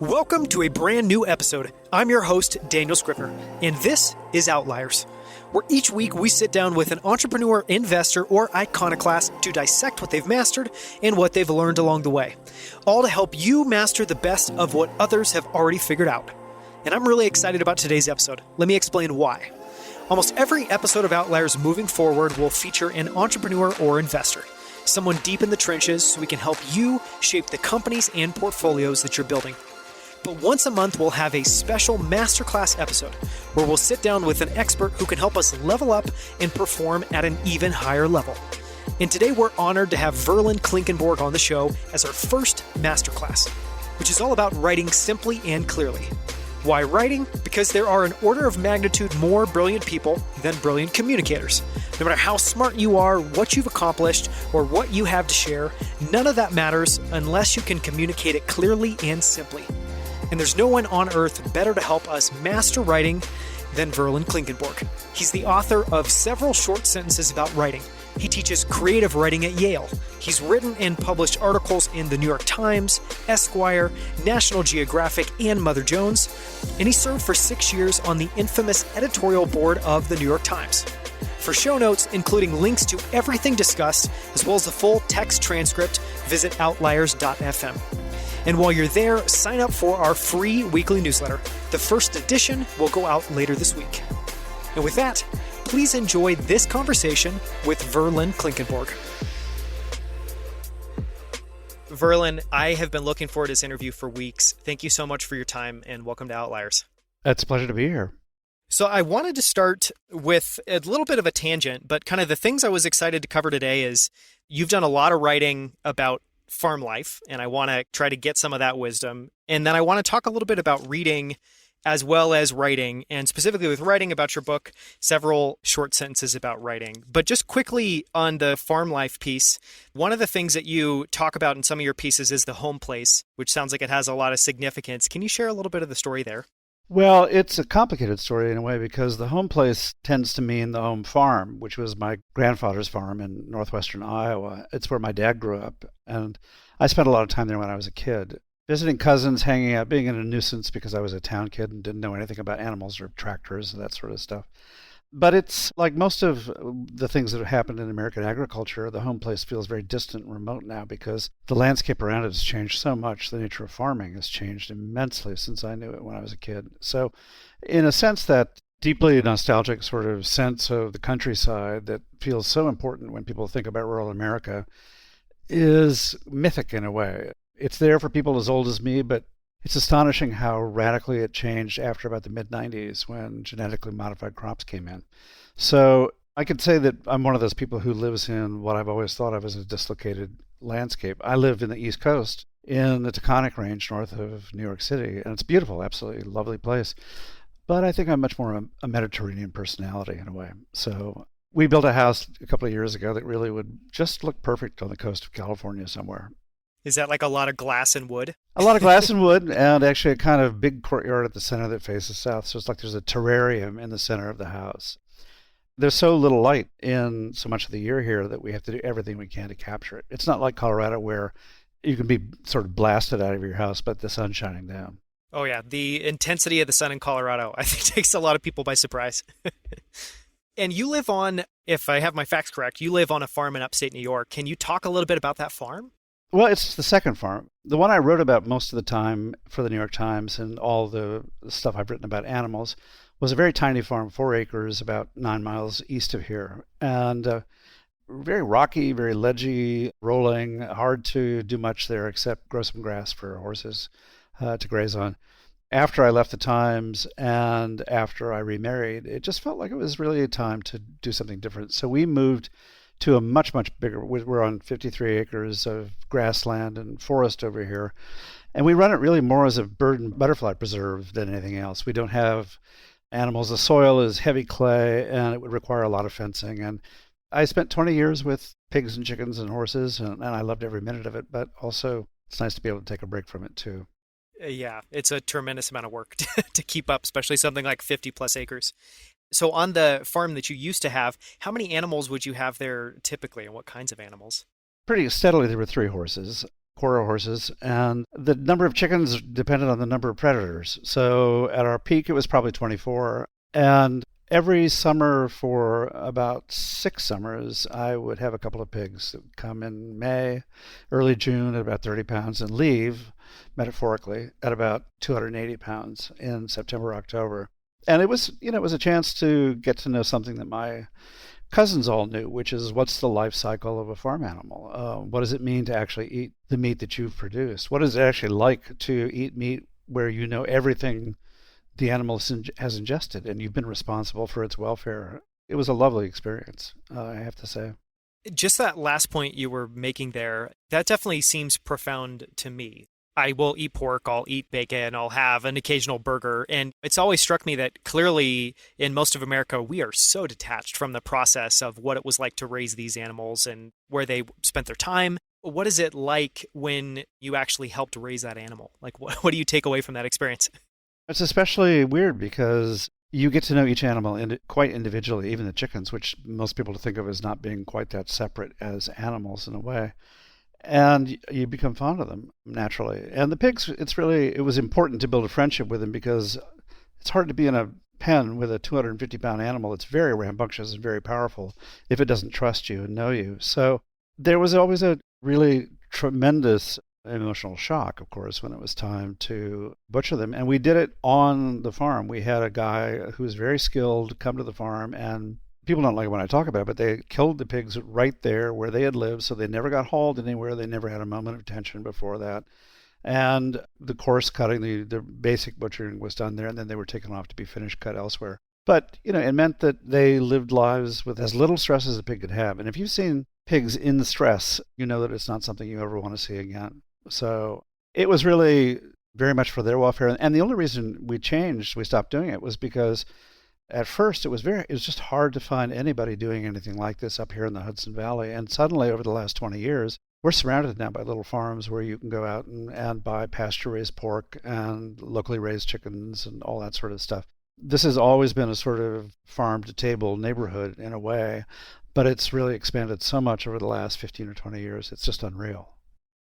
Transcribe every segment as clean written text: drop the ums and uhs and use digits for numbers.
Welcome to a brand new episode. I'm your host, Daniel Scrivner, and this is Outliers, where each week we sit down with an entrepreneur, investor, or iconoclast to dissect what they've mastered and what they've learned along the way, all to help you master the best of what others have already figured out. And I'm really excited about today's episode. Let me explain why. Almost every episode of Outliers moving forward will feature an entrepreneur or investor, someone deep in the trenches so we can help you shape the companies and portfolios that you're building. But once a month, we'll have a special Masterclass episode where we'll sit down with an expert who can help us level up and perform at an even higher level. And today we're honored to have Verlyn Klinkenborg on the show as our first Masterclass, which is all about writing simply and clearly. Why writing? Because there are an order of magnitude more brilliant people than brilliant communicators. No matter how smart you are, what you've accomplished, or what you have to share, none of that matters unless you can communicate it clearly and simply. And there's no one on earth better to help us master writing than Verlyn Klinkenborg. He's the author of several short sentences about writing. He teaches creative writing at Yale. He's written and published articles in the New York Times, Esquire, National Geographic, and Mother Jones. And he served for 6 years on the infamous editorial board of the New York Times. For show notes, including links to everything discussed, as well as the full text transcript, visit outliers.fm. And while you're there, sign up for our free weekly newsletter. The first edition will go out later this week. And with that, please enjoy this conversation with Verlyn Klinkenborg. Verlyn, I have been looking forward to this interview for weeks. Thank you so much for your time and welcome to Outliers. It's a pleasure to be here. So I wanted to start with a little bit of a tangent, but kind of the things I was excited to cover today is you've done a lot of writing about farm life, and I want to try to get some of that wisdom. And then I want to talk a little bit about reading as well as writing, and specifically with writing about your book, several short sentences about writing. But just quickly on the farm life piece, one of the things that you talk about in some of your pieces is the home place, which sounds like it has a lot of significance. Can you share a little bit of the story there? Well, it's a complicated story in a way because the home place tends to mean the home farm, which was my grandfather's farm in northwestern Iowa. It's where my dad grew up, and I spent a lot of time there when I was a kid. Visiting cousins, hanging out, being in a nuisance because I was a town kid and didn't know anything about animals or tractors and that sort of stuff. But it's like most of the things that have happened in American agriculture, the home place feels very distant and remote now because the landscape around it has changed so much. The nature of farming has changed immensely since I knew it when I was a kid. So in a sense, that deeply nostalgic sort of sense of the countryside that feels so important when people think about rural America is mythic in a way. It's there for people as old as me, but it's astonishing how radically it changed after about the mid-90s when genetically modified crops came in. So I could say that I'm one of those people who lives in what I've always thought of as a dislocated landscape. I live in the East Coast in the Taconic Range north of New York City, and it's beautiful, absolutely lovely place. But I think I'm much more a Mediterranean personality in a way. So we built a house a couple of years ago that really would just look perfect on the coast of California somewhere. Is that like a lot of glass and wood? A lot of glass and wood, and actually a kind of big courtyard at the center that faces south. So it's like there's a terrarium in the center of the house. There's so little light in so much of the year here that we have to do everything we can to capture it. It's not like Colorado where you can be sort of blasted out of your house, but the sun's shining down. Oh yeah, the intensity of the sun in Colorado, I think takes a lot of people by surprise. And you live on, if I have my facts correct, you live on a farm in upstate New York. Can you talk a little bit about that farm? Well, it's the second farm. The one I wrote about most of the time for the New York Times and all the stuff I've written about animals was a very tiny farm, 4 acres, about 9 miles east of here. And very rocky, very ledgy, rolling, hard to do much there except grow some grass for horses to graze on. After I left the Times and after I remarried, it just felt like it was really a time to do something different. So we moved to a much, much bigger, we're on 53 acres of grassland and forest over here. And we run it really more as a bird and butterfly preserve than anything else. We don't have animals. The soil is heavy clay and it would require a lot of fencing. And I spent 20 years with pigs and chickens and horses and I loved every minute of it, but also it's nice to be able to take a break from it too. Yeah, it's a tremendous amount of work to keep up, especially something like 50 plus acres. So on the farm that you used to have, how many animals would you have there typically and what kinds of animals? Pretty steadily, there were 3 horses. quarter horses, and the number of chickens depended on the number of predators. So at our peak, it was probably 24. And every summer for about 6 summers, I would have a couple of pigs that would come in May, early June at about 30 pounds and leave, metaphorically, at about 280 pounds in September, October. And it was a chance to get to know something that my cousins all knew, which is what's the life cycle of a farm animal? What does it mean to actually eat the meat that you've produced? What is it actually like to eat meat where you know everything the animal has ingested and you've been responsible for its welfare? It was a lovely experience, I have to say. Just that last point you were making there, that definitely seems profound to me. I will eat pork, I'll eat bacon, I'll have an occasional burger. And it's always struck me that clearly in most of America, we are so detached from the process of what it was like to raise these animals and where they spent their time. What is it like when you actually helped raise that animal? Like, what do you take away from that experience? It's especially weird because you get to know each animal quite individually, even the chickens, which most people think of as not being quite that separate as animals in a way. And you become fond of them naturally. And the pigs, it was important to build a friendship with them because it's hard to be in a pen with a 250-pound animal. It's very rambunctious and very powerful if it doesn't trust you and know you. So there was always a really tremendous emotional shock, of course, when it was time to butcher them. And we did it on the farm. We had a guy who was very skilled come to the farm, and people don't like it when I talk about it, but they killed the pigs right there where they had lived, so they never got hauled anywhere. They never had a moment of tension before that. And the coarse cutting, the basic butchering was done there, and then they were taken off to be finished cut elsewhere. But, it meant that they lived lives with as little stress as a pig could have. And if you've seen pigs in the stress, you know that it's not something you ever want to see again. So it was really very much for their welfare. And the only reason we stopped doing it, was because at first, it was just hard to find anybody doing anything like this up here in the Hudson Valley. And suddenly, over the last 20 years, we're surrounded now by little farms where you can go out and buy pasture-raised pork and locally raised chickens and all that sort of stuff. This has always been a sort of farm-to-table neighborhood in a way, but it's really expanded so much over the last 15 or 20 years. It's just unreal.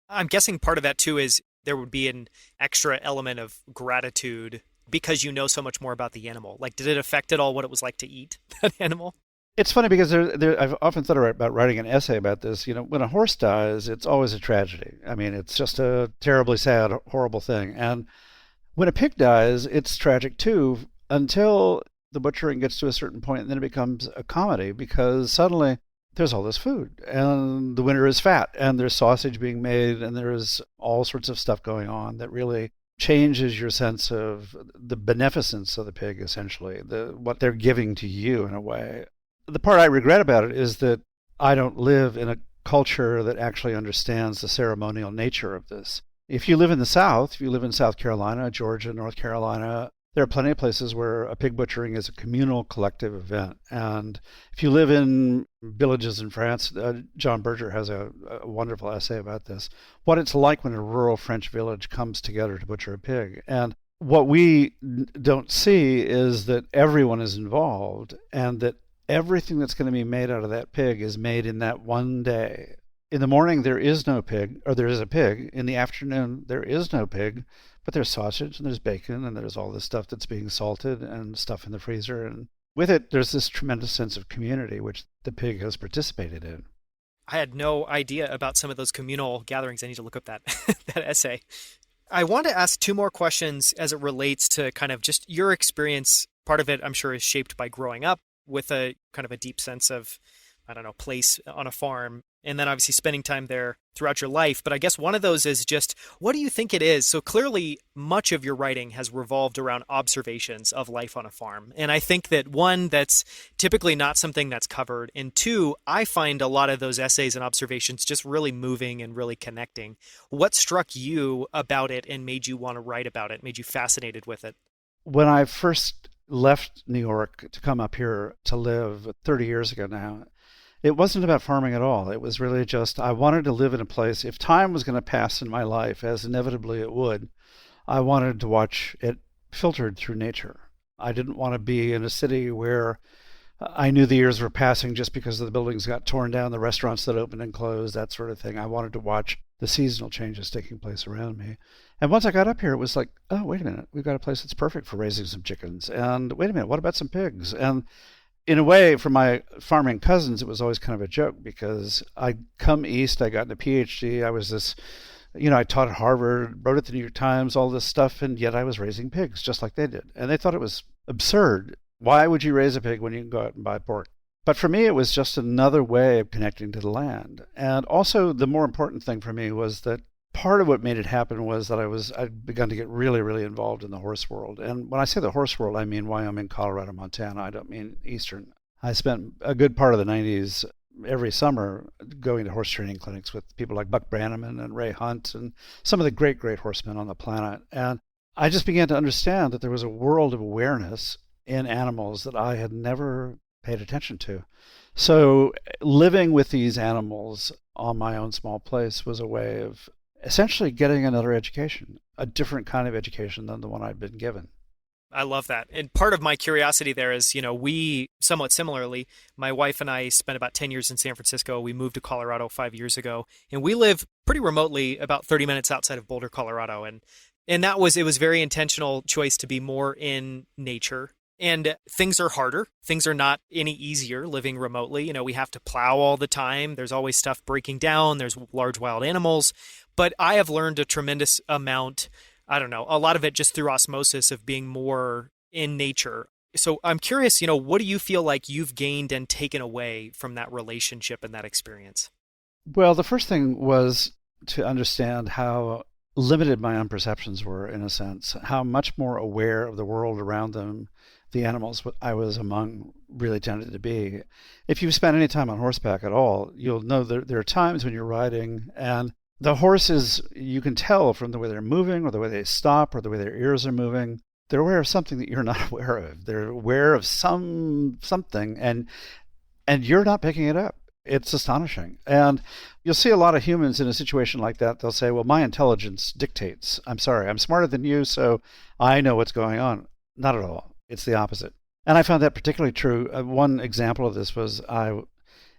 I'm guessing part of that, too, is there would be an extra element of gratitude because you know so much more about the animal. Like, did it affect at all what it was like to eat that animal? It's funny because I've often thought about writing an essay about this. When a horse dies, it's always a tragedy. I mean, it's just a terribly sad, horrible thing. And when a pig dies, it's tragic too, until the butchering gets to a certain point, and then it becomes a comedy because suddenly there's all this food, and the winter is fat, and there's sausage being made, and there's all sorts of stuff going on that really changes your sense of the beneficence of the pig, essentially, what they're giving to you in a way. The part I regret about it is that I don't live in a culture that actually understands the ceremonial nature of this. If you live in the South, if you live in South Carolina, Georgia, North Carolina, there are plenty of places where a pig butchering is a communal, collective event. And if you live in villages in France, John Berger has a wonderful essay about this, what it's like when a rural French village comes together to butcher a pig. And what we don't see is that everyone is involved and that everything that's going to be made out of that pig is made in that one day. In the morning, there is no pig, or there is a pig. In the afternoon, there is no pig. But there's sausage, and there's bacon, and there's all this stuff that's being salted and stuff in the freezer. And with it, there's this tremendous sense of community, which the pig has participated in. I had no idea about some of those communal gatherings. I need to look up that that essay. I want to ask 2 more questions as it relates to kind of just your experience. Part of it, I'm sure, is shaped by growing up with a kind of a deep sense of, place on a farm. And then obviously spending time there throughout your life. But I guess one of those is just, what do you think it is? So clearly much of your writing has revolved around observations of life on a farm. And I think that 1, that's typically not something that's covered. And 2, I find a lot of those essays and observations just really moving and really connecting. What struck you about it and made you want to write about it, made you fascinated with it? When I first left New York to come up here to live 30 years ago now, it wasn't about farming at all. It was really just, I wanted to live in a place, if time was going to pass in my life, as inevitably it would, I wanted to watch it filtered through nature. I didn't want to be in a city where I knew the years were passing just because the buildings got torn down, the restaurants that opened and closed, that sort of thing. I wanted to watch the seasonal changes taking place around me. And once I got up here, it was like, oh, wait a minute, we've got a place that's perfect for raising some chickens. And wait a minute, what about some pigs? And in a way, for my farming cousins, it was always kind of a joke because I'd come east, I got a PhD, I was this, I taught at Harvard, wrote at the New York Times, all this stuff, and yet I was raising pigs just like they did. And they thought it was absurd. Why would you raise a pig when you can go out and buy pork? But for me, it was just another way of connecting to the land. And also, the more important thing for me was that part of what made it happen was that I'd begun to get really, really involved in the horse world. And when I say the horse world, I mean Wyoming, Colorado, Montana. I don't mean Eastern. I spent a good part of the 90s every summer going to horse training clinics with people like Buck Brannaman and Ray Hunt and some of the great, great horsemen on the planet. And I just began to understand that there was a world of awareness in animals that I had never paid attention to. So living with these animals on my own small place was a way of essentially getting another education, a different kind of education than the one I'd been given. I love that. And part of my curiosity there is, we somewhat similarly, my wife and I spent about 10 years in San Francisco. We moved to Colorado 5 years ago, and we live pretty remotely about 30 minutes outside of Boulder, Colorado. And it was very intentional choice to be more in nature. And things are harder. Things are not any easier living remotely. We have to plow all the time. There's always stuff breaking down. There's large wild animals. But I have learned a tremendous amount, a lot of it just through osmosis of being more in nature. So I'm curious, what do you feel like you've gained and taken away from that relationship and that experience? Well, the first thing was to understand how limited my own perceptions were, in a sense, how much more aware of the world around them the animals I was among really tended to be. If you've spent any time on horseback at all, you'll know there are times when you're riding and the horses, you can tell from the way they're moving or the way they stop or the way their ears are moving, they're aware of something that you're not aware of. They're aware of something and you're not picking it up. It's astonishing. And you'll see a lot of humans in a situation like that. They'll say, well, my intelligence dictates. I'm sorry, I'm smarter than you, so I know what's going on. Not at all. It's the opposite. And I found that particularly true. One example of this was I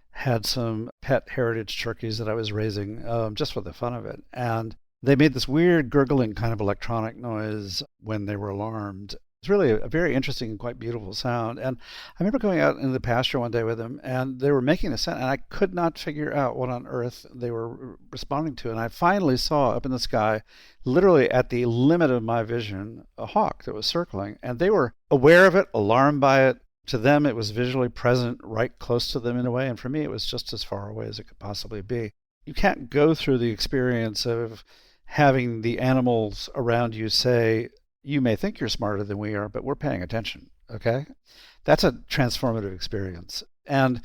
had some pet heritage turkeys that I was raising just for the fun of it. And they made this weird gurgling kind of electronic noise when they were alarmed. It's really a very interesting and quite beautiful sound. And I remember going out in the pasture one day with them, and they were making a sound, and I could not figure out what on earth they were responding to. And I finally saw up in the sky, literally at the limit of my vision, a hawk that was circling. And they were aware of it, alarmed by it. To them, it was visually present, right close to them in a way. And for me, it was just as far away as it could possibly be. You can't go through the experience of having the animals around you say, you may think you're smarter than we are, but we're paying attention, okay? That's a transformative experience. And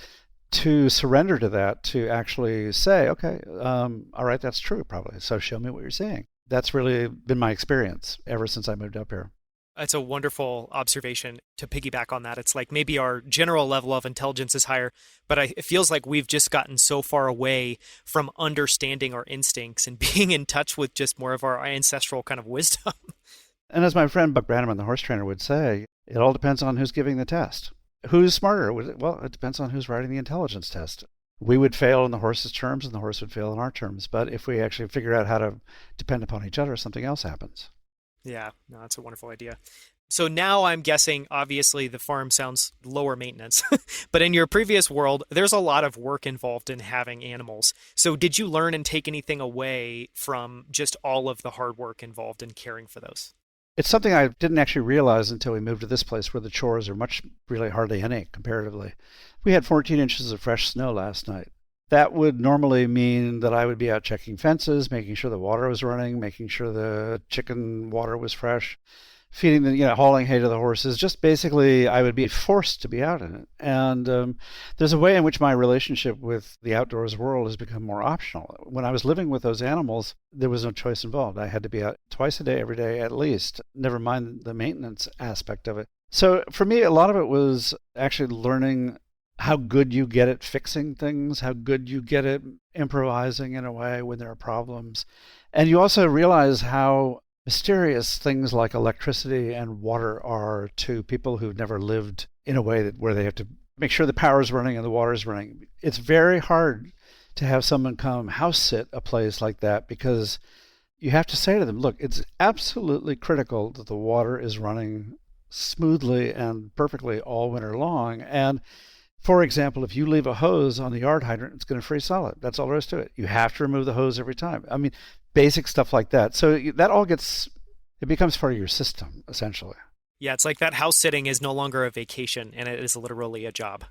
to surrender to that, to actually say, okay, all right, that's true probably, so show me what you're seeing. That's really been my experience ever since I moved up here. It's a wonderful observation to piggyback on that. It's like maybe our general level of intelligence is higher, but it feels like we've just gotten so far away from understanding our instincts and being in touch with just more of our ancestral kind of wisdom. And as my friend Buck Brannaman, the horse trainer, would say, it all depends on who's giving the test. Who's smarter? Well, it depends on who's writing the intelligence test. We would fail in the horse's terms and the horse would fail in our terms. But if we actually figure out how to depend upon each other, something else happens. Yeah, no, that's a wonderful idea. So now I'm guessing, obviously, the farm sounds lower maintenance. But in your previous world, there's a lot of work involved in having animals. So did you learn and take anything away from just all of the hard work involved in caring for those? It's something I didn't actually realize until we moved to this place where the chores are really hardly any comparatively. We had 14 inches of fresh snow last night. That would normally mean that I would be out checking fences, making sure the water was running, making sure the chicken water was fresh, feeding hauling hay to the horses. Just basically, I would be forced to be out in it. And there's a way in which my relationship with the outdoors world has become more optional. When I was living with those animals, there was no choice involved. I had to be out twice a day, every day at least, never mind the maintenance aspect of it. So for me, a lot of it was actually learning how good you get at fixing things, how good you get at improvising in a way when there are problems. And you also realize how mysterious things like electricity and water are to people who've never lived in a way where they have to make sure the power is running and the water is running. It's very hard to have someone come house sit a place like that, because you have to say to them, look, it's absolutely critical that the water is running smoothly and perfectly all winter long. And for example, if you leave a hose on the yard hydrant, it's going to freeze solid. That's all there is to it. You have to remove the hose every time. I mean, basic stuff like that. So that all it becomes part of your system, essentially. Yeah, it's like that house sitting is no longer a vacation, and it is literally a job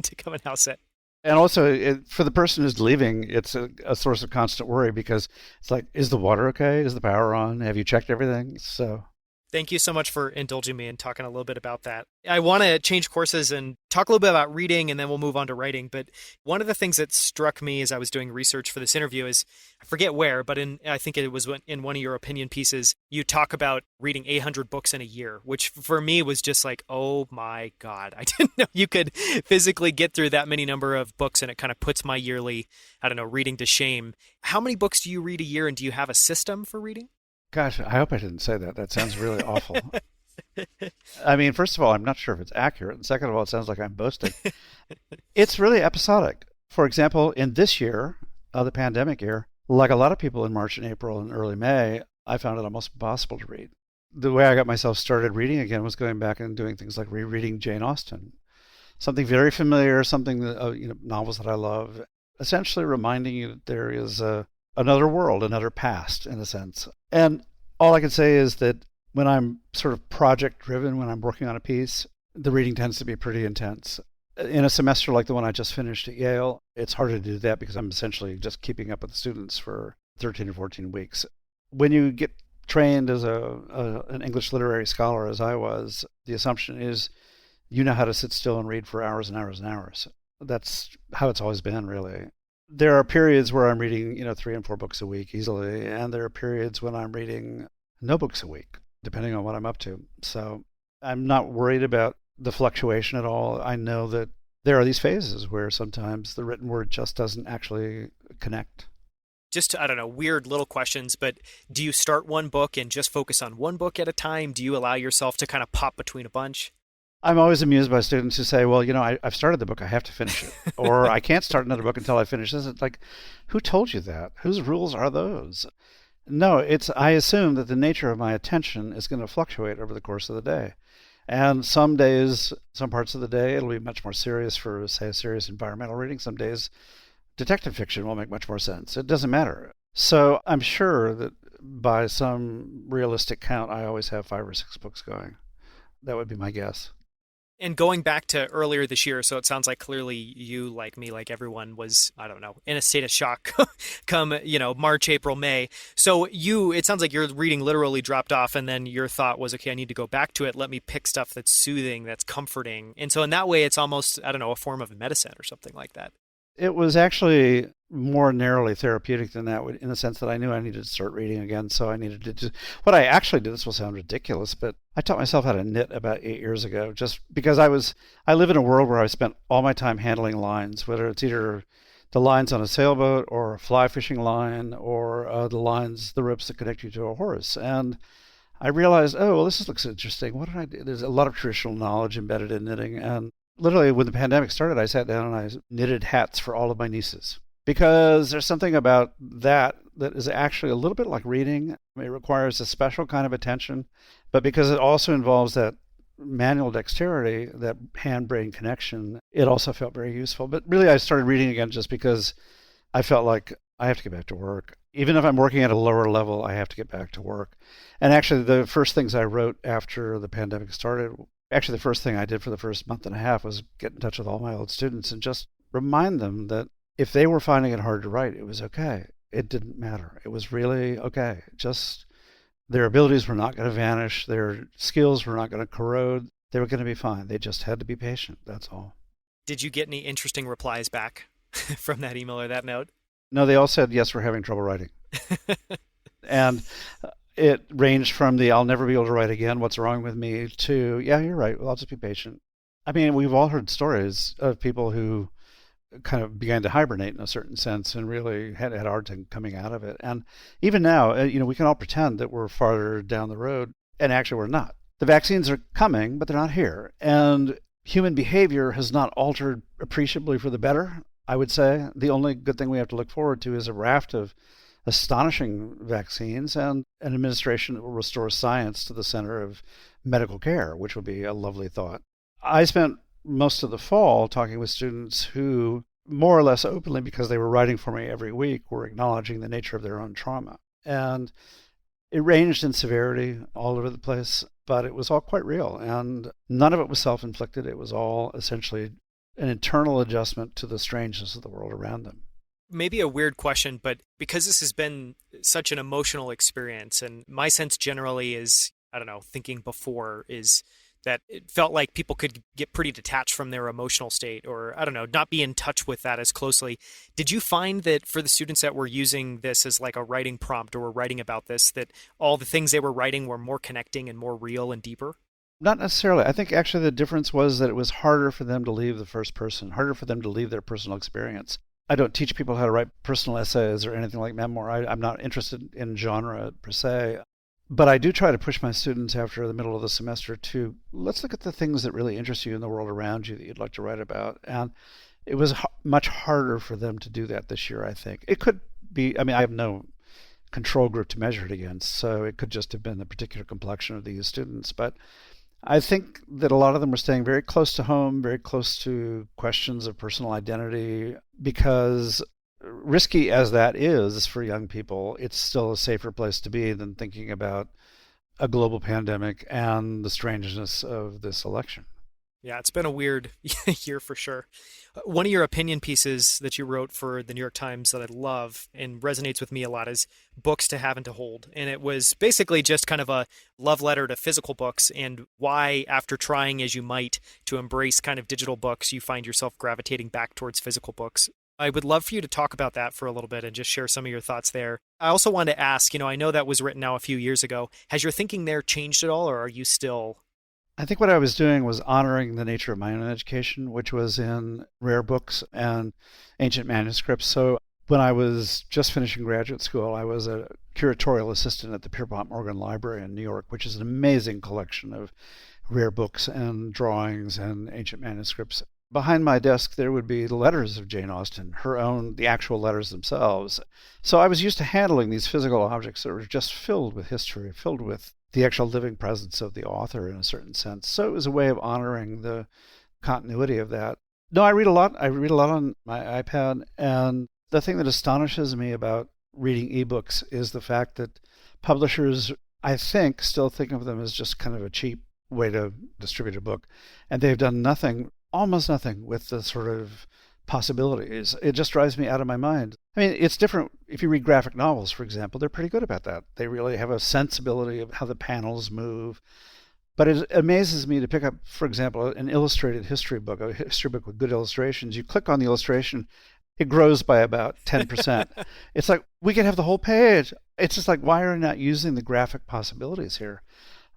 to come and house sit. And also, for the person who's leaving, it's a source of constant worry, because it's like, is the water okay? Is the power on? Have you checked everything? So thank you so much for indulging me and talking a little bit about that. I want to change courses and talk a little bit about reading, and then we'll move on to writing. But one of the things that struck me as I was doing research for this interview is, I forget where, but I think it was in one of your opinion pieces, you talk about reading 800 books in a year, which for me was just like, oh my God, I didn't know you could physically get through that many number of books, and it kind of puts my yearly, reading to shame. How many books do you read a year, and do you have a system for reading? Gosh, I hope I didn't say that. That sounds really awful. I mean, first of all, I'm not sure if it's accurate. And second of all, it sounds like I'm boasting. It's really episodic. For example, in this year, the pandemic year, like a lot of people in March and April and early May, I found it almost impossible to read. The way I got myself started reading again was going back and doing things like rereading Jane Austen. Something very familiar, something that, novels that I love, essentially reminding you that there is another world, another past, in a sense. And all I can say is that when I'm sort of project-driven, when I'm working on a piece, the reading tends to be pretty intense. In a semester like the one I just finished at Yale, it's harder to do that because I'm essentially just keeping up with the students for 13 or 14 weeks. When you get trained as an English literary scholar, as I was, the assumption is you know how to sit still and read for hours and hours and hours. That's how it's always been, really. There are periods where I'm reading, 3 and 4 books a week easily, and there are periods when I'm reading no books a week, depending on what I'm up to. So I'm not worried about the fluctuation at all. I know that there are these phases where sometimes the written word just doesn't actually connect. Just, weird little questions, but do you start one book and just focus on one book at a time? Do you allow yourself to kind of pop between a bunch? I'm always amused by students who say, well, I've started the book, I have to finish it. Or I can't start another book until I finish this. It's like, who told you that? Whose rules are those? No, I assume that the nature of my attention is going to fluctuate over the course of the day. And some days, some parts of the day, it'll be much more serious for, say, a serious environmental reading. Some days, detective fiction will make much more sense. It doesn't matter. So I'm sure that by some realistic count, I always have 5 or 6 books going. That would be my guess. And going back to earlier this year, so it sounds like clearly you, like me, like everyone, was, in a state of shock come, March, April, May. So it sounds like your reading literally dropped off, and then your thought was, okay, I need to go back to it. Let me pick stuff that's soothing, that's comforting. And so in that way, it's almost, a form of medicine or something like that. It was actually more narrowly therapeutic than that, in the sense that I knew I needed to start reading again. So I needed to what I actually did, this will sound ridiculous, but I taught myself how to knit about 8 years ago, just because I live in a world where I spent all my time handling lines, whether it's either the lines on a sailboat or a fly fishing line or the ropes that connect you to a horse. And I realized, this looks interesting. What did I do? There's a lot of traditional knowledge embedded in knitting. And literally, when the pandemic started, I sat down and I knitted hats for all of my nieces, because there's something about that is actually a little bit like reading. It requires a special kind of attention, but because it also involves that manual dexterity, that hand-brain connection, it also felt very useful. But really, I started reading again just because I felt like I have to get back to work. Even if I'm working at a lower level, I have to get back to work. And actually, the first things I wrote after the pandemic started, actually, the first thing I did for the first month and a half was get in touch with all my old students and just remind them that if they were finding it hard to write, it was okay. It didn't matter. It was really okay. Just their abilities were not going to vanish. Their skills were not going to corrode. They were going to be fine. They just had to be patient. That's all. Did you get any interesting replies back from that email or that note? No, they all said, yes, we're having trouble writing. And it ranged from the I'll never be able to write again, what's wrong with me, to, yeah, you're right, well, I'll just be patient. I mean, we've all heard stories of people who kind of began to hibernate in a certain sense and really had a hard time coming out of it. And even now, we can all pretend that we're farther down the road, and actually we're not. The vaccines are coming, but they're not here. And human behavior has not altered appreciably for the better. I would say the only good thing we have to look forward to is a raft of astonishing vaccines and an administration that will restore science to the center of medical care, which would be a lovely thought. I spent most of the fall talking with students who, more or less openly, because they were writing for me every week, were acknowledging the nature of their own trauma. And it ranged in severity all over the place, but it was all quite real. And none of it was self-inflicted. It was all essentially an internal adjustment to the strangeness of the world around them. Maybe a weird question, but because this has been such an emotional experience, and my sense generally is, I don't know, thinking before is that it felt like people could get pretty detached from their emotional state, or I don't know, not be in touch with that as closely. Did you find that for the students that were using this as like a writing prompt or were writing about this, that all the things they were writing were more connecting and more real and deeper? Not necessarily. I think actually the difference was that it was harder for them to leave the first person, harder for them to leave their personal experience. I don't teach people how to write personal essays or anything like memoir. I'm not interested in genre per se. But I do try to push my students after the middle of the semester to let's look at the things that really interest you in the world around you that you'd like to write about. And it was much harder for them to do that this year, I think. It could be, I have no control group to measure it against, so it could just have been the particular complexion of these students. But I think that a lot of them were staying very close to home, very close to questions of personal identity, because risky as that is for young people, it's still a safer place to be than thinking about a global pandemic and the strangeness of this election. Yeah, it's been a weird year for sure. One of your opinion pieces that you wrote for the New York Times that I love and resonates with me a lot is books to have and to hold. And it was basically just kind of a love letter to physical books and why, after trying as you might to embrace kind of digital books, you find yourself gravitating back towards physical books. I would love for you to talk about that for a little bit and just share some of your thoughts there. I also wanted to ask, I know that was written now a few years ago. Has your thinking there changed at all, or are you still... I think what I was doing was honoring the nature of my own education, which was in rare books and ancient manuscripts. So when I was just finishing graduate school, I was a curatorial assistant at the Pierpont Morgan Library in New York, which is an amazing collection of rare books and drawings and ancient manuscripts. Behind my desk, there would be the letters of Jane Austen, her own, the actual letters themselves. So I was used to handling these physical objects that were just filled with history, filled with the actual living presence of the author in a certain sense. So it was a way of honoring the continuity of that. No, I read a lot. I read a lot on my iPad. And the thing that astonishes me about reading ebooks is the fact that publishers, I think, still think of them as just kind of a cheap way to distribute a book. And they've done nothing, almost nothing, with the sort of possibilities. It just drives me out of my mind. It's different if you read graphic novels, for example. They're pretty good about that. They really have a sensibility of how the panels move. But it amazes me to pick up, for example, an illustrated history book, a history book with good illustrations. You click on the illustration, it grows by about 10%. It's like, we could have the whole page. It's just like, why are we not using the graphic possibilities here?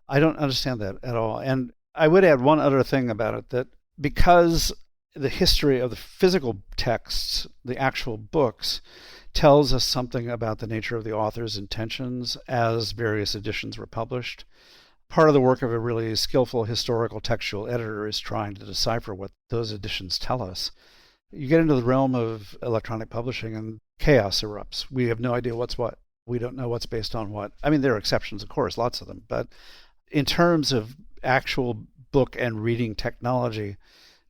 I don't understand that at all. And I would add one other thing about it, that because the history of the physical texts, the actual books, tells us something about the nature of the author's intentions as various editions were published. Part of the work of a really skillful historical textual editor is trying to decipher what those editions tell us. You get into the realm of electronic publishing and chaos erupts. We have no idea what's what. We don't know what's based on what. There are exceptions, of course, lots of them. But in terms of actual book and reading technology,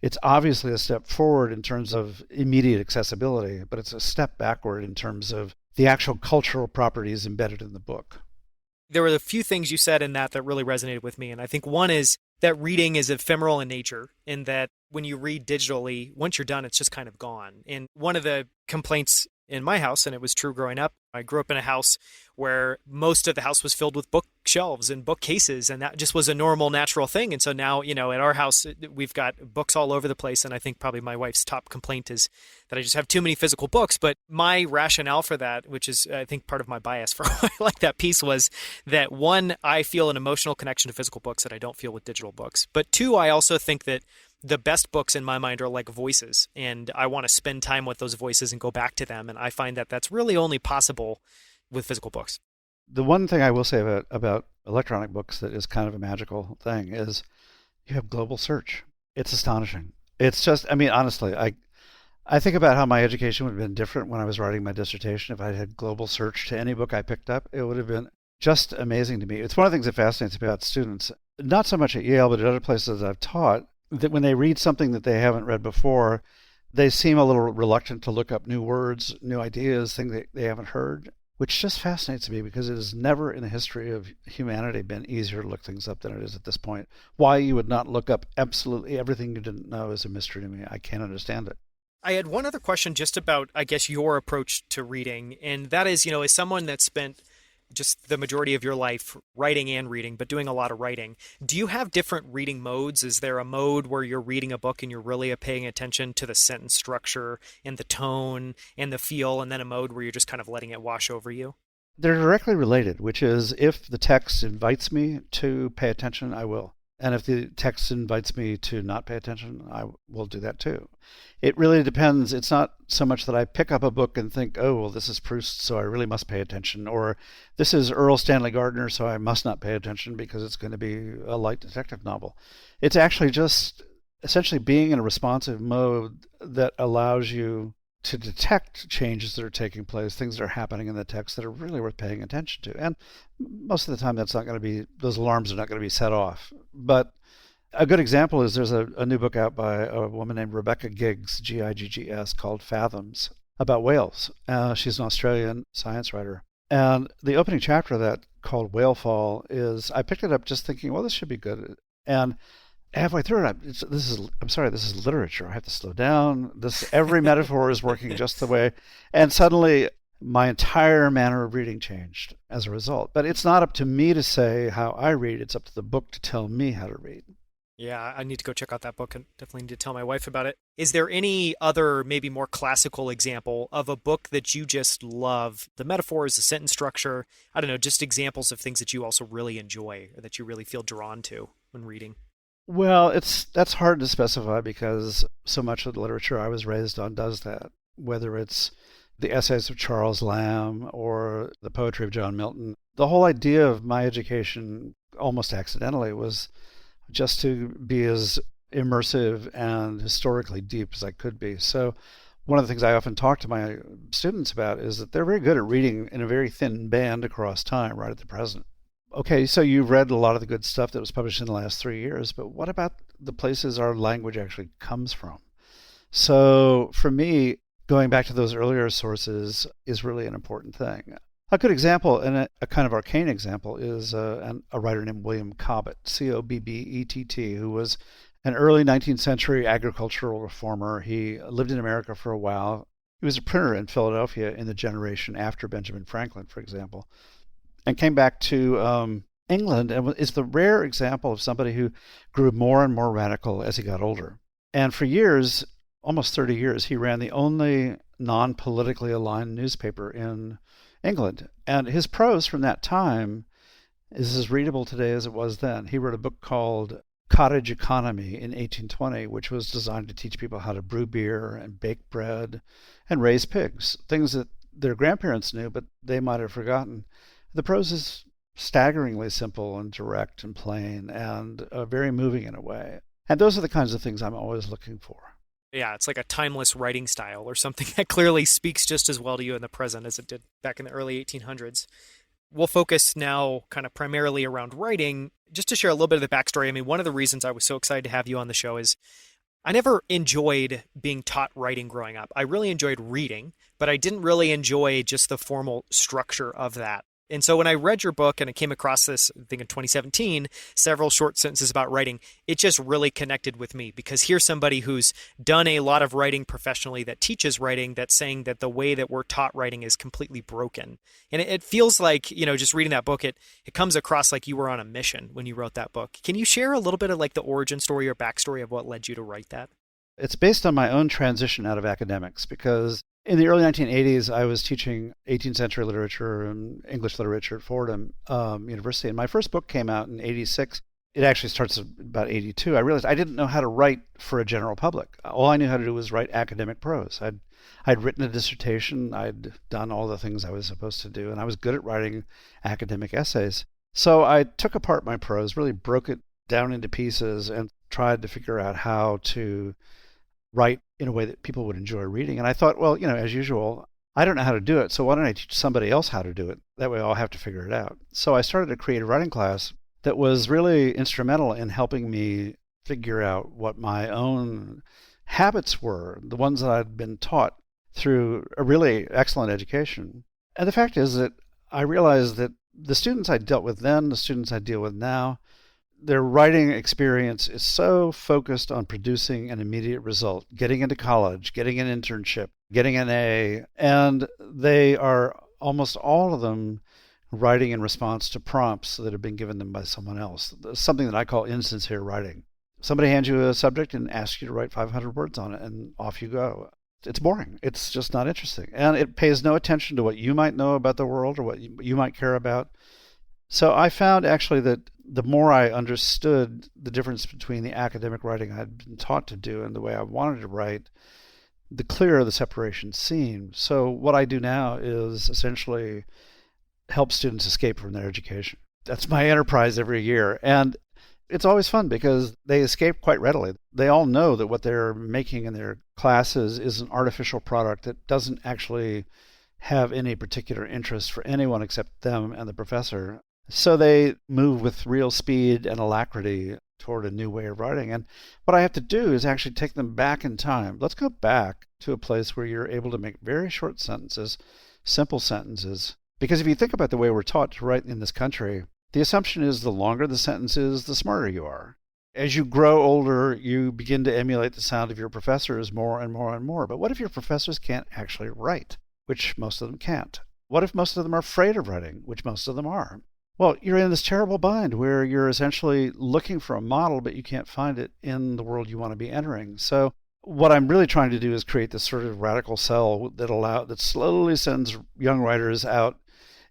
it's obviously a step forward in terms of immediate accessibility, but it's a step backward in terms of the actual cultural properties embedded in the book. There were a few things you said in that really resonated with me. And I think one is that reading is ephemeral in nature, in that when you read digitally, once you're done, it's just kind of gone. And one of the complaints in my house, and it was true growing up, I grew up in a house where most of the house was filled with bookshelves and bookcases, and that just was a normal, natural thing. And so now, at our house, we've got books all over the place, and I think probably my wife's top complaint is that I just have too many physical books. But my rationale for that, which is, I think, part of my bias for why I like that piece, was that one, I feel an emotional connection to physical books that I don't feel with digital books. But two, I also think that the best books in my mind are like voices, and I want to spend time with those voices and go back to them. And I find that that's really only possible with physical books. The one thing I will say about electronic books that is kind of a magical thing is you have global search. It's astonishing. It's just, honestly, I think about how my education would have been different when I was writing my dissertation. If I had global search to any book I picked up, it would have been just amazing to me. It's one of the things that fascinates me about students, not so much at Yale, but at other places I've taught, that when they read something that they haven't read before, they seem a little reluctant to look up new words, new ideas, things that they haven't heard, which just fascinates me because it has never in the history of humanity been easier to look things up than it is at this point. Why you would not look up absolutely everything you didn't know is a mystery to me. I can't understand it. I had one other question just about, I guess, your approach to reading. And that is, as someone that spent just the majority of your life writing and reading, but doing a lot of writing, do you have different reading modes? Is there a mode where you're reading a book and you're really paying attention to the sentence structure and the tone and the feel, and then a mode where you're just kind of letting it wash over you? They're directly related, which is if the text invites me to pay attention, I will. And if the text invites me to not pay attention, I will do that too. It really depends. It's not so much that I pick up a book and think, oh, well, this is Proust, so I really must pay attention. Or this is Earl Stanley Gardner, so I must not pay attention because it's going to be a light detective novel. It's actually just essentially being in a responsive mode that allows you to detect changes that are taking place, things that are happening in the text that are really worth paying attention to. And most of the time, that's not going to be, those alarms are not going to be set off. But a good example is there's a new book out by a woman named Rebecca Giggs, Giggs, called Fathoms, about whales. She's an Australian science writer. And the opening chapter of that, called Whale Fall, is, I picked it up just thinking, well, this should be good. And halfway through it, this is literature. I have to slow down. Every metaphor is working just the way. And suddenly, my entire manner of reading changed as a result. But it's not up to me to say how I read. It's up to the book to tell me how to read. Yeah, I need to go check out that book and definitely need to tell my wife about it. Is there any other, maybe more classical example of a book that you just love? The metaphors, the sentence structure, I don't know, just examples of things that you also really enjoy or that you really feel drawn to when reading. Well, that's hard to specify because so much of the literature I was raised on does that, whether it's the essays of Charles Lamb or the poetry of John Milton. The whole idea of my education, almost accidentally, was just to be as immersive and historically deep as I could be. So one of the things I often talk to my students about is that they're very good at reading in a very thin band across time, right at the present. Okay, so you've read a lot of the good stuff that was published in the last 3 years, but what about the places our language actually comes from? So for me, going back to those earlier sources is really an important thing. A good example, and a kind of arcane example, is a writer named William Cobbett, Cobbett, who was an early 19th century agricultural reformer. He lived in America for a while. He was a printer in Philadelphia in the generation after Benjamin Franklin, for example, and came back to England and is the rare example of somebody who grew more and more radical as he got older. And for years, almost 30 years, he ran the only non-politically aligned newspaper in England. And his prose from that time is as readable today as it was then. He wrote a book called Cottage Economy in 1820, which was designed to teach people how to brew beer and bake bread and raise pigs, things that their grandparents knew, but they might have forgotten. The prose is staggeringly simple and direct and plain and very moving in a way. And those are the kinds of things I'm always looking for. Yeah, it's like a timeless writing style or something that clearly speaks just as well to you in the present as it did back in the early 1800s. We'll focus now kind of primarily around writing. Just to share a little bit of the backstory, I mean, one of the reasons I was so excited to have you on the show is I never enjoyed being taught writing growing up. I really enjoyed reading, but I didn't really enjoy just the formal structure of that. And so when I read your book and I came across this, I think in 2017, several short sentences about writing, it just really connected with me because here's somebody who's done a lot of writing professionally that teaches writing that's saying that the way that we're taught writing is completely broken. And it feels like, just reading that book, it comes across like you were on a mission when you wrote that book. Can you share a little bit of like the origin story or backstory of what led you to write that? It's based on my own transition out of academics because in the early 1980s, I was teaching 18th century literature and English literature at Fordham University. And my first book came out in 86. It actually starts at about 82. I realized I didn't know how to write for a general public. All I knew how to do was write academic prose. I'd written a dissertation. I'd done all the things I was supposed to do. And I was good at writing academic essays. So I took apart my prose, really broke it down into pieces and tried to figure out how to write in a way that people would enjoy reading. And I thought, well, as usual, I don't know how to do it, so why don't I teach somebody else how to do it? That way I'll have to figure it out. So I started a creative writing class that was really instrumental in helping me figure out what my own habits were, the ones that I'd been taught through a really excellent education. And the fact is that I realized that the students I dealt with then, the students I deal with now, their writing experience is so focused on producing an immediate result, getting into college, getting an internship, getting an A, and they are almost all of them writing in response to prompts that have been given them by someone else, something that I call insincere writing. Somebody hands you a subject and asks you to write 500 words on it, and off you go. It's boring. It's just not interesting. And it pays no attention to what you might know about the world or what you might care about. So I found actually that the more I understood the difference between the academic writing I'd been taught to do and the way I wanted to write, the clearer the separation seemed. So what I do now is essentially help students escape from their education. That's my enterprise every year. And it's always fun because they escape quite readily. They all know that what they're making in their classes is an artificial product that doesn't actually have any particular interest for anyone except them and the professor. So they move with real speed and alacrity toward a new way of writing. And what I have to do is actually take them back in time. Let's go back to a place where you're able to make very short sentences, simple sentences. Because if you think about the way we're taught to write in this country, the assumption is the longer the sentence is, the smarter you are. As you grow older, you begin to emulate the sound of your professors more and more and more. But what if your professors can't actually write, which most of them can't? What if most of them are afraid of writing, which most of them are? Well, you're in this terrible bind where you're essentially looking for a model, but you can't find it in the world you want to be entering. So what I'm really trying to do is create this sort of radical cell that slowly sends young writers out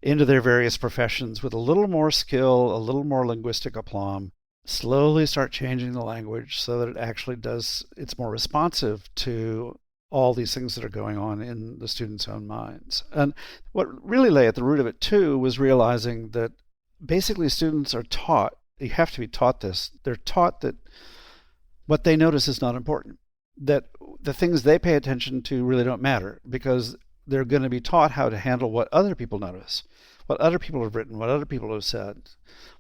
into their various professions with a little more skill, a little more linguistic aplomb, slowly start changing the language so that it's more responsive to all these things that are going on in the students' own minds. And what really lay at the root of it, too, was realizing that basically students are taught, you have to be taught this, they're taught that what they notice is not important, that the things they pay attention to really don't matter because they're going to be taught how to handle what other people notice, what other people have written, what other people have said.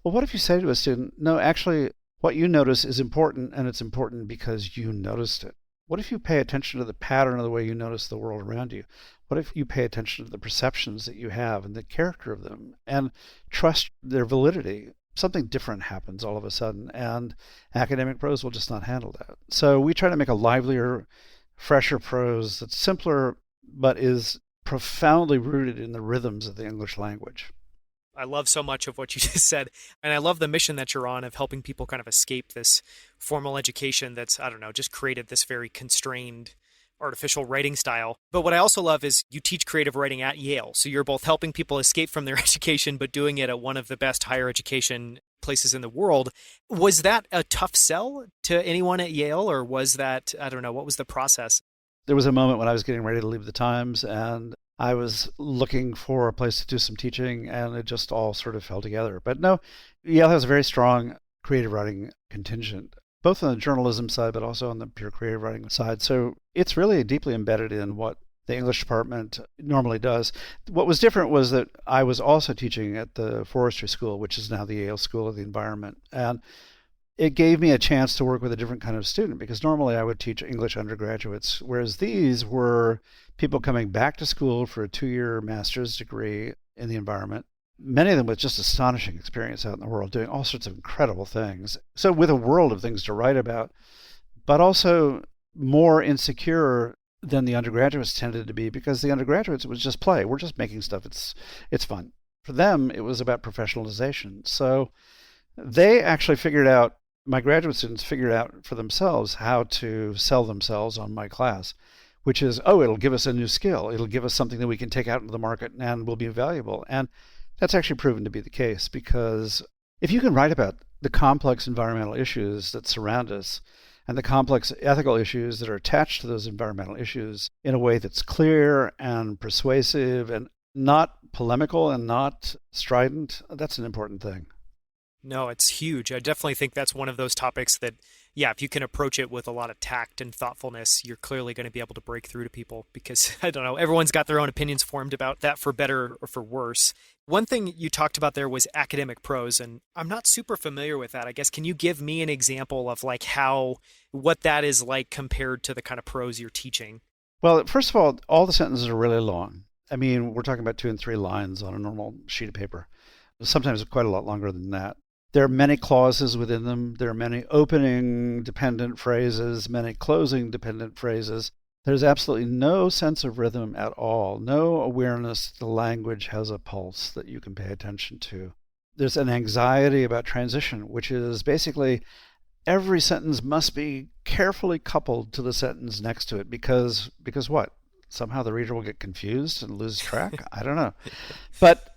Well, what if you say to a student, no, actually, what you notice is important, and it's important because you noticed it? What if you pay attention to the pattern of the way you notice the world around you? What if you pay attention to the perceptions that you have and the character of them and trust their validity? Something different happens all of a sudden, and academic prose will just not handle that. So we try to make a livelier, fresher prose that's simpler, but is profoundly rooted in the rhythms of the English language. I love so much of what you just said. And I love the mission that you're on of helping people kind of escape this formal education that's, I don't know, just created this very constrained artificial writing style. But what I also love is you teach creative writing at Yale. So you're both helping people escape from their education, but doing it at one of the best higher education places in the world. Was that a tough sell to anyone at Yale, or was that, I don't know, what was the process? There was a moment when I was getting ready to leave the Times, and I was looking for a place to do some teaching, and it just all sort of fell together. But no, Yale has a very strong creative writing contingent, both on the journalism side, but also on the pure creative writing side. So it's really deeply embedded in what the English department normally does. What was different was that I was also teaching at the forestry school, which is now the Yale School of the Environment. And it gave me a chance to work with a different kind of student, because normally I would teach English undergraduates, whereas these were people coming back to school for a 2-year master's degree in the environment, many of them with just astonishing experience out in the world, doing all sorts of incredible things. So with a world of things to write about, but also more insecure than the undergraduates tended to be, because the undergraduates, it was just play. We're just making stuff. It's fun. For them, it was about professionalization. So they actually figured out, my graduate students figured out for themselves how to sell themselves on my class, which is, it'll give us a new skill. It'll give us something that we can take out into the market and will be valuable. And that's actually proven to be the case, because if you can write about the complex environmental issues that surround us and the complex ethical issues that are attached to those environmental issues in a way that's clear and persuasive and not polemical and not strident, that's an important thing. No, it's huge. I definitely think that's one of those topics that yeah, if you can approach it with a lot of tact and thoughtfulness, you're clearly going to be able to break through to people because, I don't know, everyone's got their own opinions formed about that for better or for worse. One thing you talked about there was academic prose, and I'm not super familiar with that. I guess, can you give me an example of like what that is like compared to the kind of prose you're teaching? Well, first of all the sentences are really long. I mean, we're talking about 2 and 3 lines on a normal sheet of paper. Sometimes quite a lot longer than that. There are many clauses within them. There are many opening dependent phrases, many closing dependent phrases. There's absolutely no sense of rhythm at all, no awareness that the language has a pulse that you can pay attention to. There's an anxiety about transition, which is basically every sentence must be carefully coupled to the sentence next to it because what? Somehow the reader will get confused and lose track? I don't know. But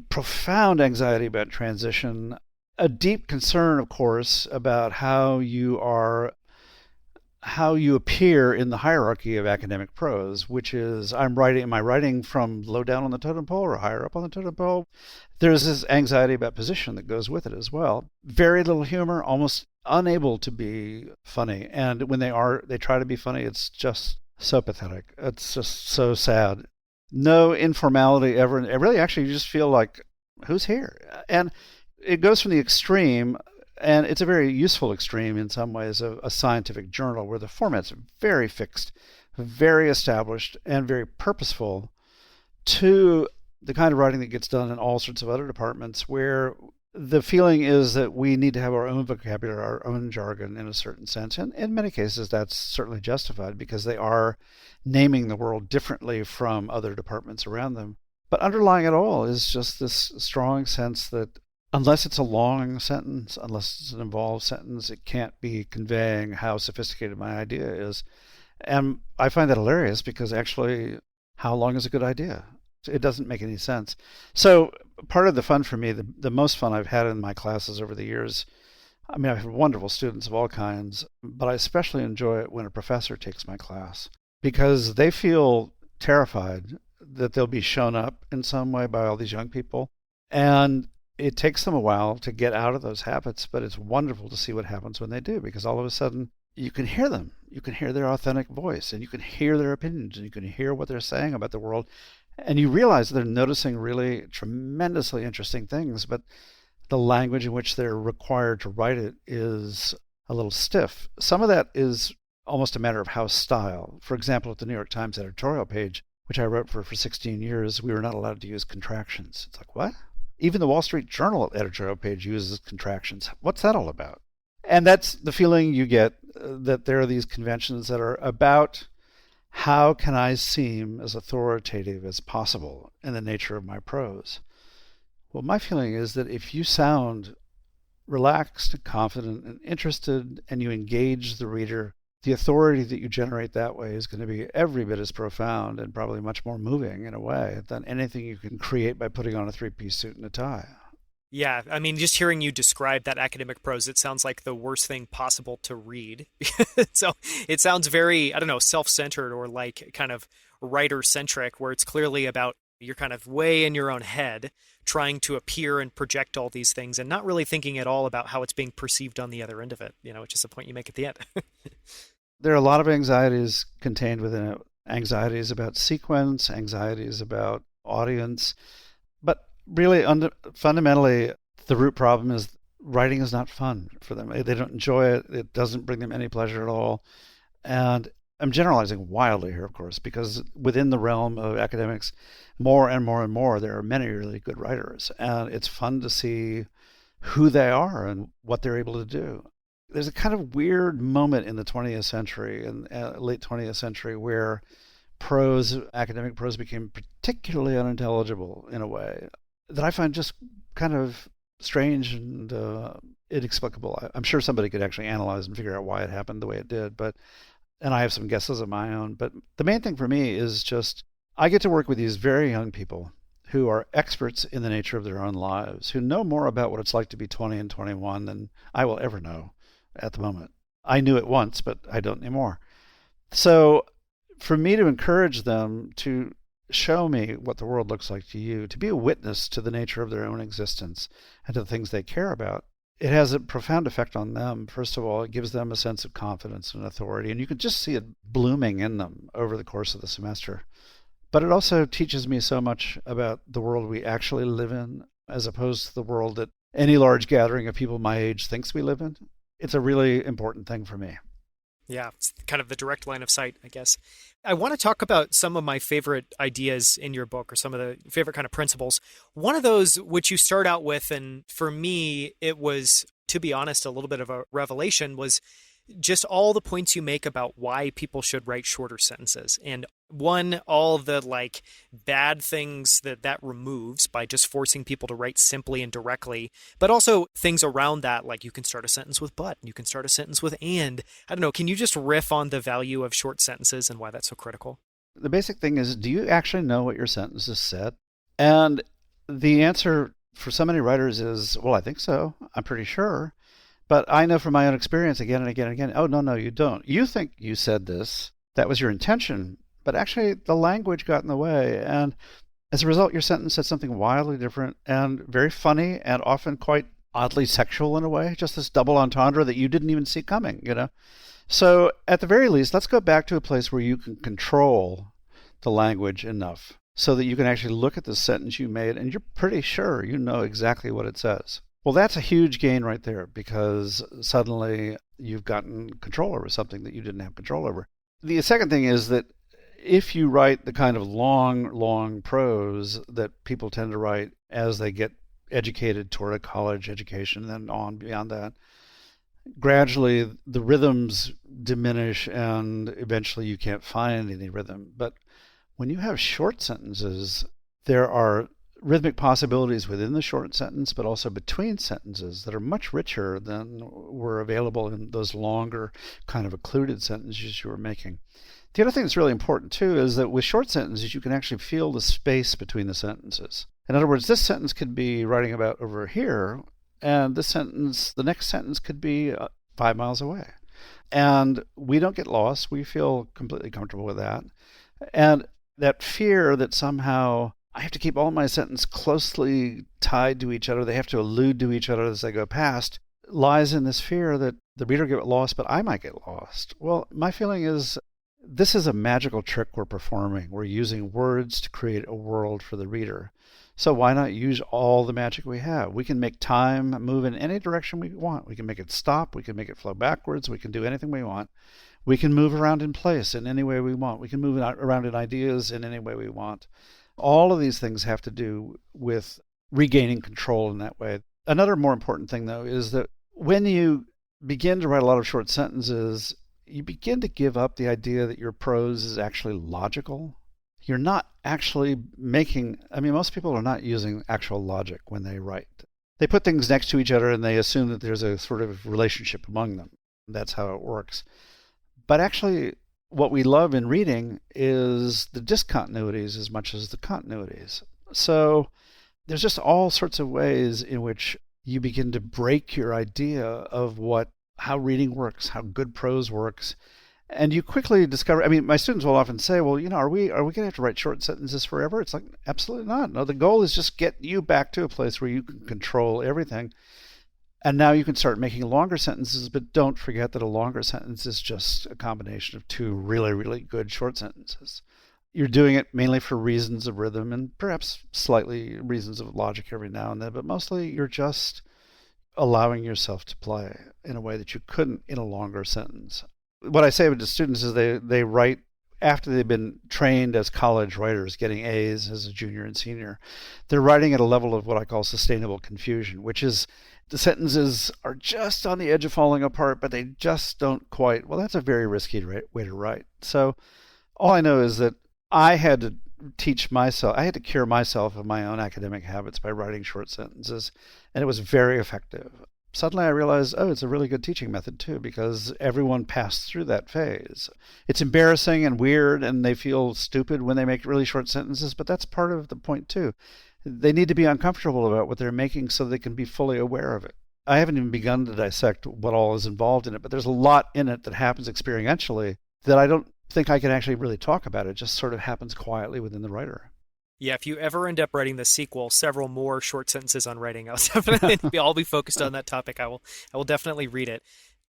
profound anxiety about transition, a deep concern, of course, about how you appear in the hierarchy of academic prose, which is, am I writing from low down on the totem pole or higher up on the totem pole? There's this anxiety about position that goes with it as well. Very little humor, almost unable to be funny. And when they try to be funny, it's just so pathetic. It's just so sad. No informality ever. Really, actually, you just feel like, who's here? And it goes from the extreme, and it's a very useful extreme in some ways, of a scientific journal where the format's very fixed, very established, and very purposeful, to the kind of writing that gets done in all sorts of other departments where the feeling is that we need to have our own vocabulary, our own jargon in a certain sense. And in many cases, that's certainly justified because they are naming the world differently from other departments around them. But underlying it all is just this strong sense that unless it's a long sentence, unless it's an involved sentence, it can't be conveying how sophisticated my idea is. And I find that hilarious because actually, how long is a good idea? It doesn't make any sense. So part of the fun for me, the most fun I've had in my classes over the years, I mean, I've had wonderful students of all kinds, but I especially enjoy it when a professor takes my class because they feel terrified that they'll be shown up in some way by all these young people. And it takes them a while to get out of those habits, but it's wonderful to see what happens when they do, because all of a sudden you can hear them. You can hear their authentic voice, and you can hear their opinions, and you can hear what they're saying about the world. And you realize they're noticing really tremendously interesting things, but the language in which they're required to write it is a little stiff. Some of that is almost a matter of house style. For example, at the New York Times editorial page, which I wrote for 16 years, we were not allowed to use contractions. It's like, what? Even the Wall Street Journal editorial page uses contractions. What's that all about? And that's the feeling you get, that there are these conventions that are about how can I seem as authoritative as possible in the nature of my prose. Well, my feeling is that if you sound relaxed, confident, and interested, and you engage the reader, the authority that you generate that way is going to be every bit as profound and probably much more moving in a way than anything you can create by putting on a 3-piece suit and a tie. Yeah, I mean, just hearing you describe that academic prose, it sounds like the worst thing possible to read. So it sounds very, I don't know, self-centered or like kind of writer-centric, where it's clearly about you're kind of way in your own head trying to appear and project all these things and not really thinking at all about how it's being perceived on the other end of it, which is the point you make at the end. There are a lot of anxieties contained within it. Anxieties about sequence, anxieties about audience. But really, fundamentally, the root problem is writing is not fun for them. They don't enjoy it. It doesn't bring them any pleasure at all. And I'm generalizing wildly here, of course, because within the realm of academics, more and more and more, there are many really good writers. And it's fun to see who they are and what they're able to do. There's a kind of weird moment in the 20th century, in late 20th century, where academic prose became particularly unintelligible in a way that I find just kind of strange and inexplicable. I'm sure somebody could actually analyze and figure out why it happened the way it did, and I have some guesses of my own. But the main thing for me is just I get to work with these very young people who are experts in the nature of their own lives, who know more about what it's like to be 20 and 21 than I will ever know at the moment. I knew it once, but I don't anymore. So for me to encourage them to show me what the world looks like to you, to be a witness to the nature of their own existence and to the things they care about, it has a profound effect on them. First of all, it gives them a sense of confidence and authority, and you can just see it blooming in them over the course of the semester. But it also teaches me so much about the world we actually live in, as opposed to the world that any large gathering of people my age thinks we live in. It's a really important thing for me. Yeah, it's kind of the direct line of sight, I guess. I want to talk about some of my favorite ideas in your book, or some of the favorite kind of principles. One of those, which you start out with, and for me, it was, to be honest, a little bit of a revelation, was just all the points you make about why people should write shorter sentences. And one, all the like bad things that removes by just forcing people to write simply and directly, but also things around that, like you can start a sentence with but, and you can start a sentence with and. I don't know, can you just riff on the value of short sentences and why that's so critical? The basic thing is, do you actually know what your sentence is said? And the answer for so many writers is, well, I think so. I'm pretty sure. But I know from my own experience again and again and again, oh, no, you don't. You think you said this. That was your intention. But actually, the language got in the way. And as a result, your sentence said something wildly different and very funny and often quite oddly sexual in a way, just this double entendre that you didn't even see coming, you know? So at the very least, let's go back to a place where you can control the language enough so that you can actually look at the sentence you made and you're pretty sure you know exactly what it says. Well, that's a huge gain right there, because suddenly you've gotten control over something that you didn't have control over. The second thing is that if you write the kind of long prose that people tend to write as they get educated toward a college education and on beyond that, gradually the rhythms diminish and eventually you can't find any rhythm. But when you have short sentences, there are rhythmic possibilities within the short sentence, but also between sentences that are much richer than were available in those longer kind of occluded sentences you were making. The other thing that's really important too is that with short sentences, you can actually feel the space between the sentences. In other words, this sentence could be writing about over here, and this sentence, the next sentence could be 5 miles away. And we don't get lost. We feel completely comfortable with that. And that fear that somehow I have to keep all my sentences closely tied to each other, they have to allude to each other as they go past, lies in this fear that the reader will get lost, but I might get lost. Well, my feeling is this is a magical trick we're performing. We're using words to create a world for the reader. So why not use all the magic we have? We can make time move in any direction we want. We can make it stop. We can make it flow backwards. We can do anything we want. We can move around in place in any way we want. We can move around in ideas in any way we want. All of these things have to do with regaining control in that way. Another more important thing, though, is that when you begin to write a lot of short sentences, you begin to give up the idea that your prose is actually logical. You're not actually most people are not using actual logic when they write. They put things next to each other and they assume that there's a sort of relationship among them. That's how it works. But actually, what we love in reading is the discontinuities as much as the continuities. So there's just all sorts of ways in which you begin to break your idea of how reading works, how good prose works. And you quickly discover, my students will often say, well, are we going to have to write short sentences forever? It's like, absolutely not. No, the goal is just get you back to a place where you can control everything. And now you can start making longer sentences, but don't forget that a longer sentence is just a combination of two really, really good short sentences. You're doing it mainly for reasons of rhythm and perhaps slightly reasons of logic every now and then, but mostly you're just allowing yourself to play in a way that you couldn't in a longer sentence. What I say to students is they write after they've been trained as college writers, getting A's as a junior and senior. They're writing at a level of what I call sustainable confusion, which is the sentences are just on the edge of falling apart, but they just don't quite. Well, that's a very risky way to write. So all I know is that I had to cure myself of my own academic habits by writing short sentences, and it was very effective. Suddenly I realized, it's a really good teaching method too, because everyone passed through that phase. It's embarrassing and weird, and they feel stupid when they make really short sentences, but that's part of the point too. They need to be uncomfortable about what they're making so they can be fully aware of it. I haven't even begun to dissect what all is involved in it, but there's a lot in it that happens experientially that I don't think I can actually really talk about. It just sort of happens quietly within the writer. Yeah, if you ever end up writing the sequel, several more short sentences on writing, I'll be focused on that topic. I will definitely read it.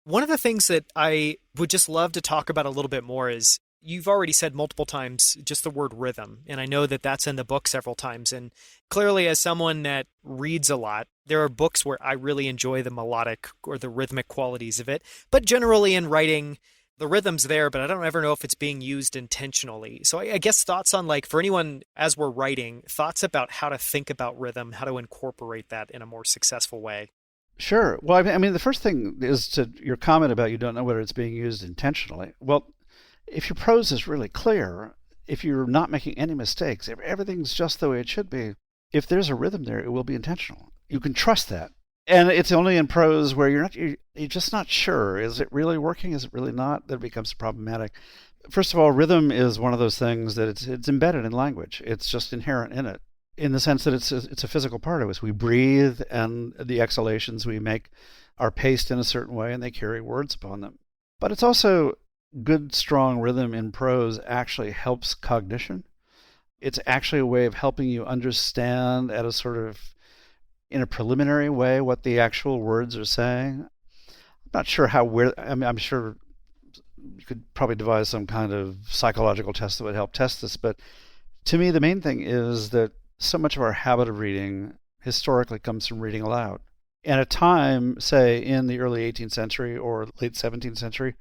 One of the things that I would just love to talk about a little bit more is you've already said multiple times just the word rhythm. And I know that that's in the book several times. And clearly, as someone that reads a lot, there are books where I really enjoy the melodic or the rhythmic qualities of it. But generally, in writing, the rhythm's there, but I don't ever know if it's being used intentionally. So I guess thoughts on, like, for anyone as we're writing, thoughts about how to think about rhythm, how to incorporate that in a more successful way. Sure. Well, I mean, the first thing is to your comment about you don't know whether it's being used intentionally. Well, if your prose is really clear, if you're not making any mistakes, if everything's just the way it should be, if there's a rhythm there, it will be intentional. You can trust that. And it's only in prose where you're just not sure. Is it really working? Is it really not? That becomes problematic. First of all, rhythm is one of those things that it's embedded in language. It's just inherent in it, in the sense that it's a physical part of us. We breathe, and the exhalations we make are paced in a certain way, and they carry words upon them. But it's also good, strong rhythm in prose actually helps cognition. It's actually a way of helping you understand at a sort of in a preliminary way what the actual words are saying. I'm not sure I'm sure you could probably devise some kind of psychological test that would help test this, but to me the main thing is that so much of our habit of reading historically comes from reading aloud. And a time, say in the early 18th century or late 17th century,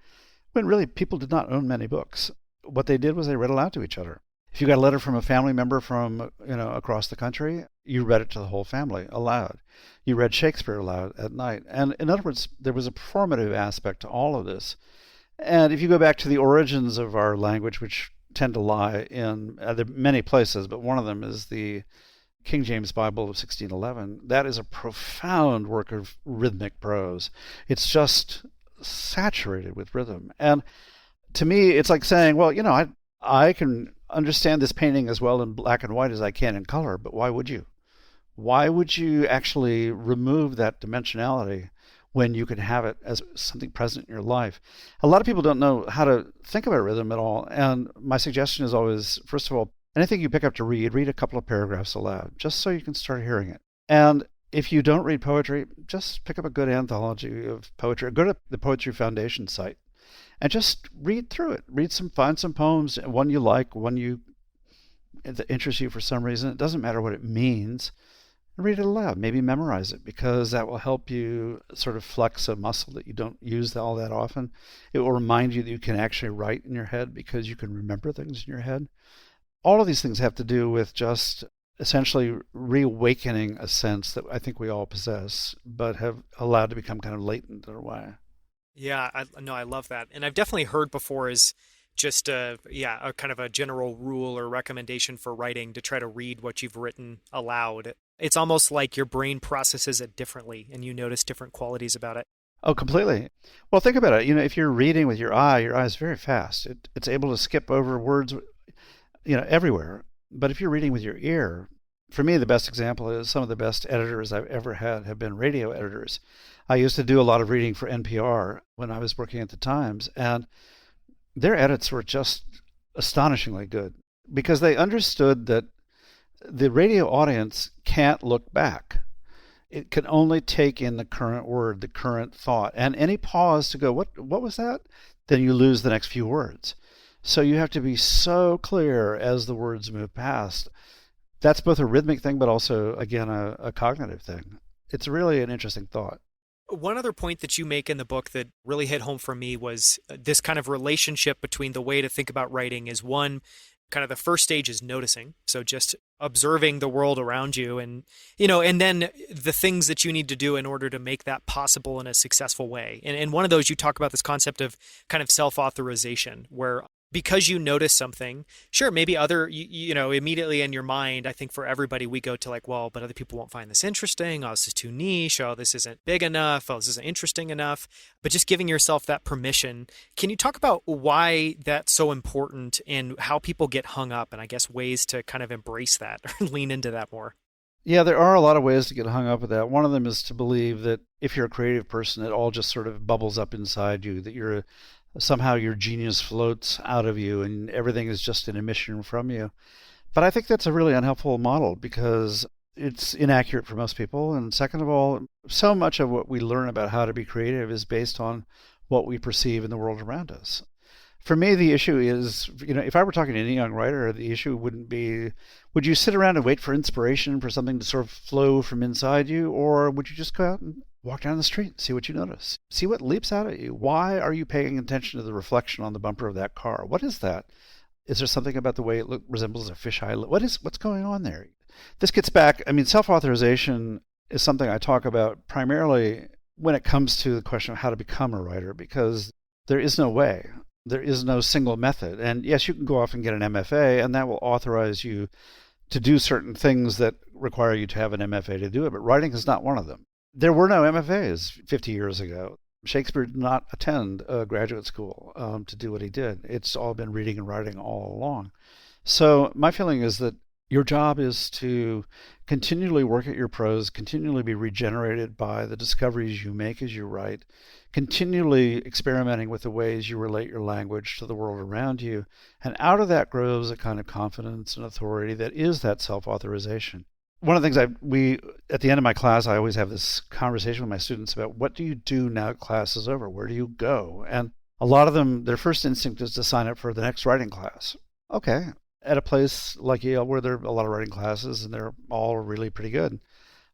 when really people did not own many books. What they did was they read aloud to each other. If you got a letter from a family member from across the country, you read it to the whole family aloud. You read Shakespeare aloud at night. And in other words, there was a performative aspect to all of this. And if you go back to the origins of our language, which tend to lie in there are many places, but one of them is the King James Bible of 1611. That is a profound work of rhythmic prose. It's just saturated with rhythm. And to me, it's like saying, well, I can understand this painting as well in black and white as I can in color, but why would you? Why would you actually remove that dimensionality when you can have it as something present in your life? A lot of people don't know how to think about rhythm at all. And my suggestion is always, first of all, anything you pick up to read a couple of paragraphs aloud, just so you can start hearing it. And if you don't read poetry, just pick up a good anthology of poetry. Go to the Poetry Foundation site and just read through it. Find some poems, one you like, that interests you for some reason. It doesn't matter what it means. Read it aloud. Maybe memorize it, because that will help you sort of flex a muscle that you don't use all that often. It will remind you that you can actually write in your head because you can remember things in your head. All of these things have to do with just essentially reawakening a sense that I think we all possess, but have allowed to become kind of latent in a way. Yeah, I love that. And I've definitely heard before is just a kind of a general rule or recommendation for writing to try to read what you've written aloud. It's almost like your brain processes it differently and you notice different qualities about it. Oh, completely. Well, think about it. If you're reading with your eye is very fast. It's able to skip over words, everywhere. But if you're reading with your ear, for me, the best example is some of the best editors I've ever had have been radio editors. I used to do a lot of reading for NPR when I was working at the Times, and their edits were just astonishingly good because they understood that the radio audience can't look back. It can only take in the current word, the current thought, and any pause to go, what was that? Then you lose the next few words. So you have to be so clear as the words move past. That's both a rhythmic thing, but also, again, a cognitive thing. It's really an interesting thought. One other point that you make in the book that really hit home for me was this kind of relationship between the way to think about writing is one, kind of the first stage is noticing. So just observing the world around you and then the things that you need to do in order to make that possible in a successful way. And one of those, you talk about this concept of kind of self-authorization, where because you notice something, sure, maybe immediately in your mind, I think for everybody, we go to like, well, but other people won't find this interesting. Oh, this is too niche. Oh, this isn't big enough. Oh, this isn't interesting enough. But just giving yourself that permission. Can you talk about why that's so important and how people get hung up and I guess ways to kind of embrace that or lean into that more? Yeah, there are a lot of ways to get hung up with that. One of them is to believe that if you're a creative person, it all just sort of bubbles up inside you, that somehow your genius floats out of you and everything is just an emission from you. But I think that's a really unhelpful model because it's inaccurate for most people. And second of all, so much of what we learn about how to be creative is based on what we perceive in the world around us. For me, the issue is, if I were talking to any young writer, the issue wouldn't be, would you sit around and wait for inspiration, for something to sort of flow from inside you, or would you just go out and walk down the street and see what you notice? See what leaps out at you. Why are you paying attention to the reflection on the bumper of that car? What is that? Is there something about the way it resembles a fisheye? What's going on there? This gets back, self-authorization is something I talk about primarily when it comes to the question of how to become a writer, because there is no way. There is no single method. And yes, you can go off and get an MFA, and that will authorize you to do certain things that require you to have an MFA to do it, but writing is not one of them. There were no MFAs 50 years ago. Shakespeare did not attend a graduate school to do what he did. It's all been reading and writing all along. So my feeling is that your job is to continually work at your prose, continually be regenerated by the discoveries you make as you write, continually experimenting with the ways you relate your language to the world around you. And out of that grows a kind of confidence and authority that is that self-authorization. One of the things at the end of my class, I always have this conversation with my students about what do you do now class is over? Where do you go? And a lot of them, their first instinct is to sign up for the next writing class. Okay. At a place like Yale where there are a lot of writing classes and they're all really pretty good,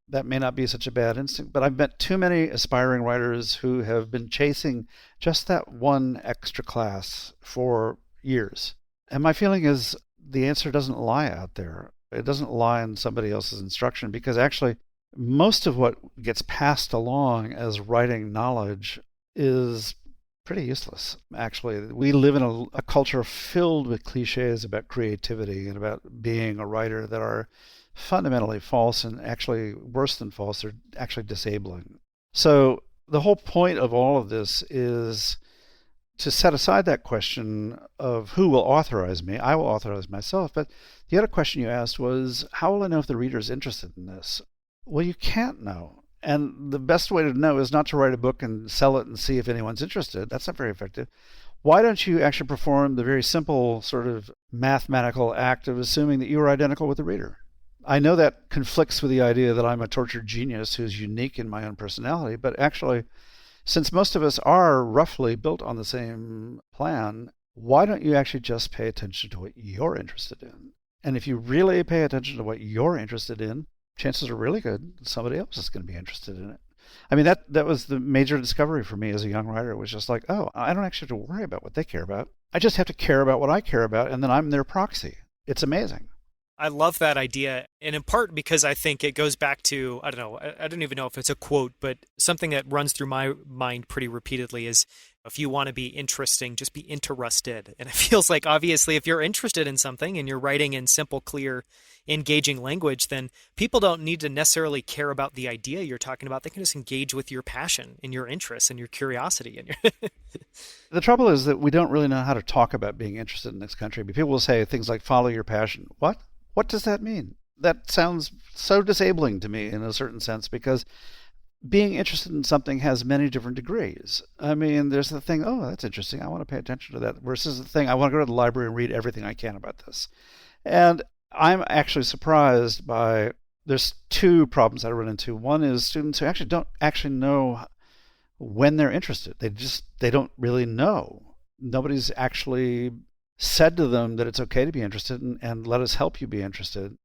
that may not be such a bad instinct. But I've met too many aspiring writers who have been chasing just that one extra class for years. And my feeling is the answer doesn't lie out there. It doesn't lie in somebody else's instruction, because actually most of what gets passed along as writing knowledge is pretty useless. Actually, we live in a culture filled with cliches about creativity and about being a writer that are fundamentally false, and actually worse than false, they're actually disabling. So the whole point of all of this is to set aside that question of who will authorize me. I will authorize myself. But the other question you asked was, how will I know if the reader is interested in this? Well, you can't know. And the best way to know is not to write a book and sell it and see if anyone's interested. That's not very effective. Why don't you actually perform the very simple sort of mathematical act of assuming that you are identical with the reader? I know that conflicts with the idea that I'm a tortured genius who's unique in my own personality, but actually, since most of us are roughly built on the same plan, why don't you actually just pay attention to what you're interested in? And if you really pay attention to what you're interested in, chances are really good somebody else is going to be interested in it. That was the major discovery for me as a young writer. It was just like, oh, I don't actually have to worry about what they care about. I just have to care about what I care about, and then I'm their proxy. It's amazing. I love that idea, and in part because I think it goes back to, I don't even know if it's a quote, but something that runs through my mind pretty repeatedly is, if you want to be interesting, just be interested. And it feels like, obviously, if you're interested in something and you're writing in simple, clear, engaging language, then people don't need to necessarily care about the idea you're talking about. They can just engage with your passion and your interests and your curiosity. The trouble is that we don't really know how to talk about being interested in this country. People will say things like, follow your passion. What? What does that mean? That sounds so disabling to me in a certain sense, because being interested in something has many different degrees. There's the thing, oh, that's interesting, I want to pay attention to that, versus the thing, I want to go to the library and read everything I can about this. And I'm actually surprised by, there's two problems I run into. One is students who actually don't actually know when they're interested. They don't really know. Nobody's actually said to them that it's okay to be interested, and let us help you be interested.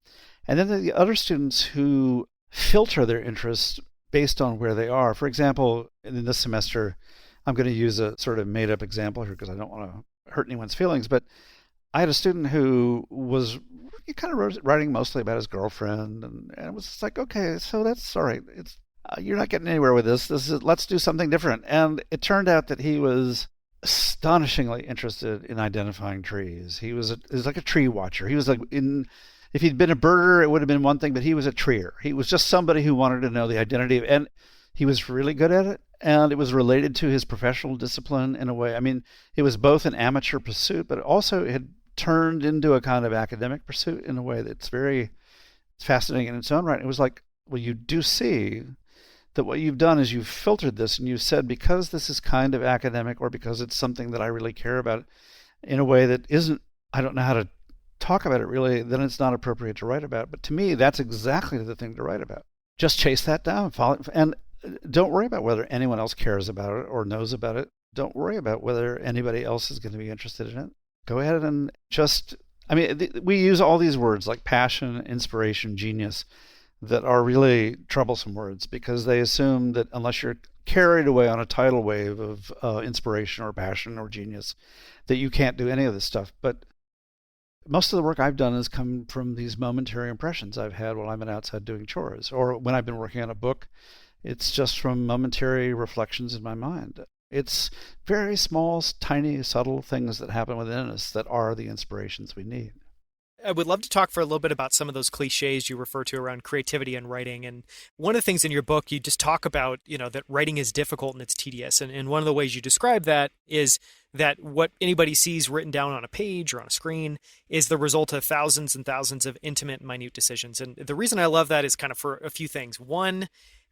And then the other students who filter their interests based on where they are. For example, in this semester, I'm going to use a sort of made-up example here because I don't want to hurt anyone's feelings, but I had a student who was kind of writing mostly about his girlfriend, and it was just like, okay, so that's all right. You're not getting anywhere with this. Let's do something different. And it turned out that he was astonishingly interested in identifying trees. He was like a tree watcher. He was like, if he'd been a birder, it would have been one thing, but he was a treer. He was just somebody who wanted to know the identity of, and he was really good at it. And it was related to his professional discipline in a way. It was both an amateur pursuit, but also it had turned into a kind of academic pursuit in a way that's very fascinating in its own right. It was like, well, you do see that what you've done is you've filtered this, and you've said, because this is kind of academic, or because it's something that I really care about in a way that isn't, I don't know how to talk about it really, then it's not appropriate to write about. But to me, that's exactly the thing to write about. Just chase that down, follow, and don't worry about whether anyone else cares about it or knows about it. Don't worry about whether anybody else is going to be interested in it. Go ahead and just, we use all these words like passion, inspiration, genius, that are really troublesome words because they assume that unless you're carried away on a tidal wave of inspiration or passion or genius, that you can't do any of this stuff. But most of the work I've done has come from these momentary impressions I've had while I've been outside doing chores, or when I've been working on a book. It's just from momentary reflections in my mind. It's very small, tiny, subtle things that happen within us that are the inspirations we need. I would love to talk for a little bit about some of those cliches you refer to around creativity and writing. And one of the things in your book, you just talk about, that writing is difficult and it's tedious. And one of the ways you describe that is that what anybody sees written down on a page or on a screen is the result of thousands and thousands of intimate, minute decisions. And the reason I love that is kind of for a few things. One,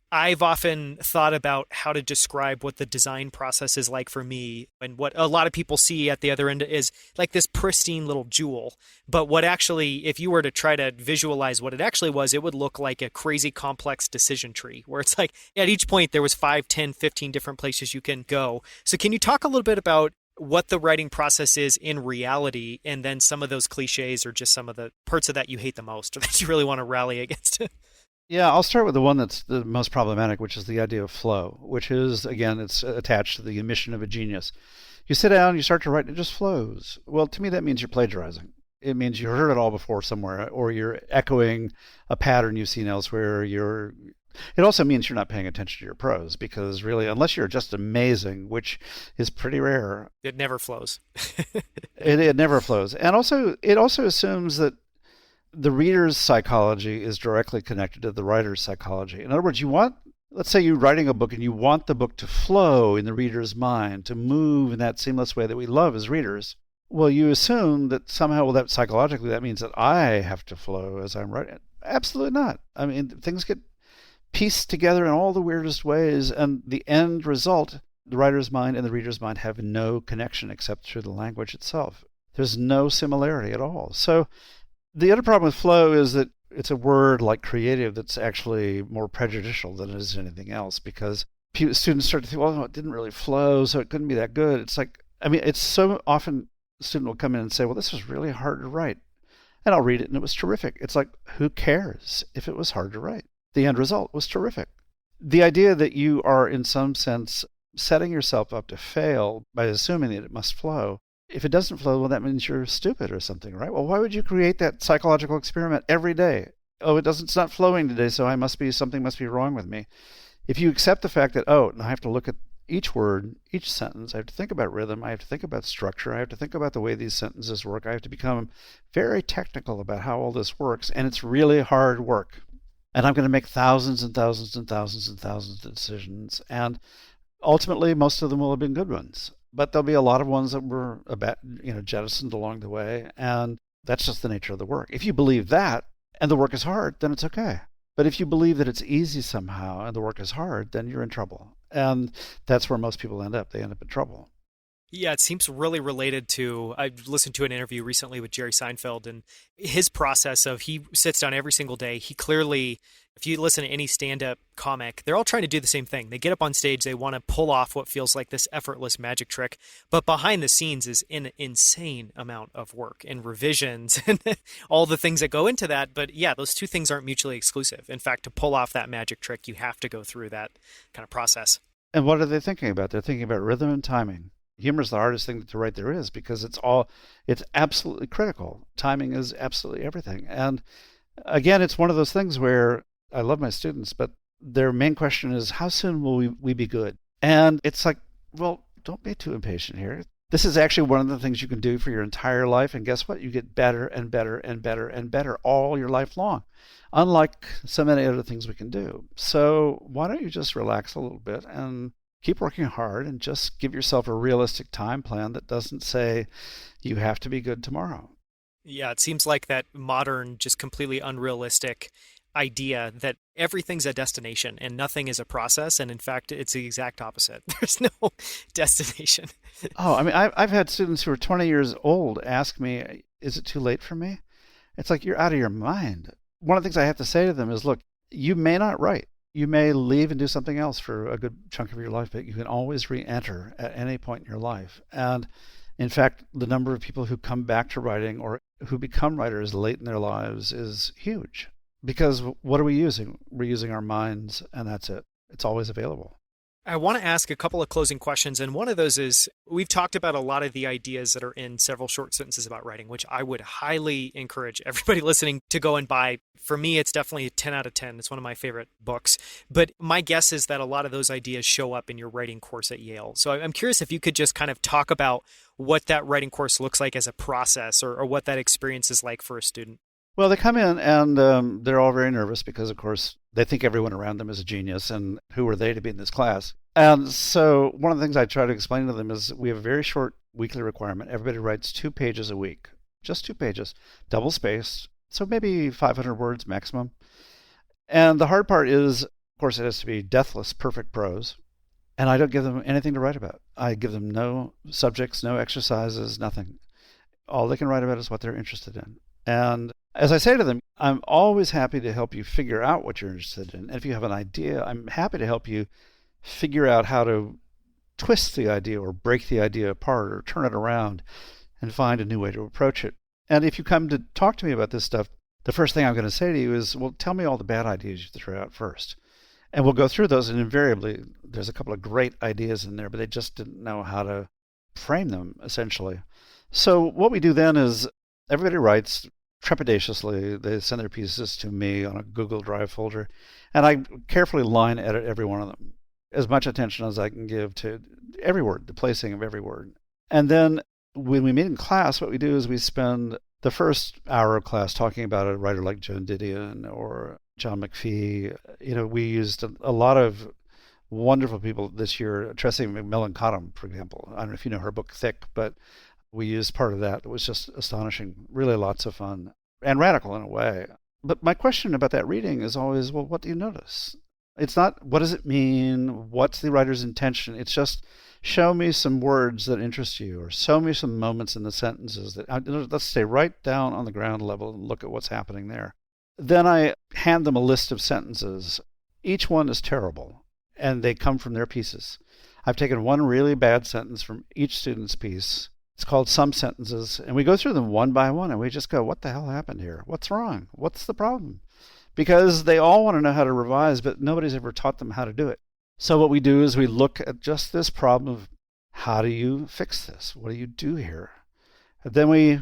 I've often thought about how to describe what the design process is like for me, and what a lot of people see at the other end is like this pristine little jewel. But what actually, if you were to try to visualize what it actually was, it would look like a crazy complex decision tree where it's like at each point there was 5, 10, 15 different places you can go. So can you talk a little bit about what the writing process is in reality, and then some of those cliches or just some of the parts of that you hate the most or that you really want to rally against? Yeah, I'll start with the one that's the most problematic, which is the idea of flow, which is, again, it's attached to the mission of a genius. You sit down, you start to write, and it just flows. Well, to me, that means you're plagiarizing. It means you heard it all before somewhere, or you're echoing a pattern you've seen elsewhere. It also means you're not paying attention to your prose, because really, unless you're just amazing, which is pretty rare, it never flows. it never flows. And also, it also assumes that the reader's psychology is directly connected to the writer's psychology. In other words, let's say you're writing a book and you want the book to flow in the reader's mind, to move in that seamless way that we love as readers. Well, you assume that somehow, that psychologically, that means that I have to flow as I'm writing. Absolutely not. Things get pieced together in all the weirdest ways, and the end result, the writer's mind and the reader's mind have no connection except through the language itself. There's no similarity at all. So the other problem with flow is that it's a word like creative that's actually more prejudicial than it is anything else, because students start to think, well, no, it didn't really flow, so it couldn't be that good. It's like, it's so often a student will come in and say, well, this was really hard to write. And I'll read it and it was terrific. It's like, who cares if it was hard to write? The end result was terrific. The idea that you are in some sense setting yourself up to fail by assuming that it must flow. If it doesn't flow, well, that means you're stupid or something, right? Well, why would you create that psychological experiment every day? Oh, it's not flowing today, so something must be wrong with me. If you accept the fact that, I have to look at each word, each sentence, I have to think about rhythm, I have to think about structure, I have to think about the way these sentences work, I have to become very technical about how all this works, and it's really hard work. And I'm going to make thousands and thousands and thousands and thousands of decisions, and ultimately, most of them will have been good ones. But there'll be a lot of ones that were jettisoned along the way, and that's just the nature of the work. If you believe that, and the work is hard, then it's okay. But if you believe that it's easy somehow, and the work is hard, then you're in trouble. And that's where most people end up. They end up in trouble. Yeah, it seems really related to, I listened to an interview recently with Jerry Seinfeld, and his process of, he sits down every single day. He clearly, if you listen to any stand-up comic, they're all trying to do the same thing. They get up on stage, they want to pull off what feels like this effortless magic trick, but behind the scenes is an insane amount of work and revisions and all the things that go into that. But yeah, those two things aren't mutually exclusive. In fact, to pull off that magic trick, you have to go through that kind of process. And what are they thinking about? They're thinking about rhythm and timing. Humor is the hardest thing to write there is, because it's absolutely critical. Timing is absolutely everything. And again, it's one of those things where I love my students, but their main question is, how soon will we be good? And it's like, well, don't be too impatient here. This is actually one of the things you can do for your entire life. And guess what? You get better and better and better and better all your life long, unlike so many other things we can do. So why don't you just relax a little bit and keep working hard and just give yourself a realistic time plan that doesn't say you have to be good tomorrow. Yeah, it seems like that modern, just completely unrealistic idea that everything's a destination and nothing is a process. And in fact, it's the exact opposite. There's no destination. I've had students who are 20 years old ask me, Is it too late for me? It's like, you're out of your mind. One of the things I have to say to them is, look, you may not write. You may leave and do something else for a good chunk of your life, but you can always re-enter at any point in your life. And in fact, the number of people who come back to writing or who become writers late in their lives is huge. Because what are we using? We're using our minds, and that's it. It's always available. I want to ask a couple of closing questions, and one of those is, we've talked about a lot of the ideas that are in several short sentences about writing, which I would highly encourage everybody listening to go and buy. For me, it's definitely a 10 out of 10. It's one of my favorite books. But my guess is that a lot of those ideas show up in your writing course at Yale. So I'm curious if you could just kind of talk about what that writing course looks like as a process, or what that experience is like for a student. Well, they come in and they're all very nervous because, of course, they think everyone around them is a genius, and who are they to be in this class? And so one of the things I try to explain to them is we have a very short weekly requirement. Everybody writes 2 pages a week, just 2 pages, double spaced, so maybe 500 words maximum. And the hard part is, of course, it has to be deathless, perfect prose. And I don't give them anything to write about. I give them no subjects, no exercises, nothing. All they can write about is what they're interested in. And as I say to them, I'm always happy to help you figure out what you're interested in. And if you have an idea, I'm happy to help you figure out how to twist the idea or break the idea apart or turn it around and find a new way to approach it. And if you come to talk to me about this stuff, the first thing I'm going to say to you is, well, tell me all the bad ideas you threw out first. And we'll go through those, and invariably there's a couple of great ideas in there, but they just didn't know how to frame them, essentially. So what we do then is everybody writes trepidatiously. They send their pieces to me on a Google Drive folder, and I carefully line edit every one of them, as much attention as I can give to every word, the placing of every word. And then when we meet in class, what we do is we spend the first hour of class talking about a writer like Joan Didion or John McPhee. We used a lot of wonderful people this year. Tressie McMillan Cottom, for example. I don't know if you know her book, Thick, but we used part of that. It was just astonishing, really lots of fun, and radical in a way. But my question about that reading is always, well, what do you notice? It's not, what does it mean? What's the writer's intention? It's just, show me some words that interest you, or show me some moments in the sentences that, let's stay right down on the ground level and look at what's happening there. Then I hand them a list of sentences. Each one is terrible, and they come from their pieces. I've taken one really bad sentence from each student's piece. It's called Some Sentences, and we go through them one by one, and we just go, what the hell happened here? What's wrong? What's the problem? Because they all want to know how to revise, but nobody's ever taught them how to do it. So what we do is we look at just this problem of, how do you fix this? What do you do here? And then we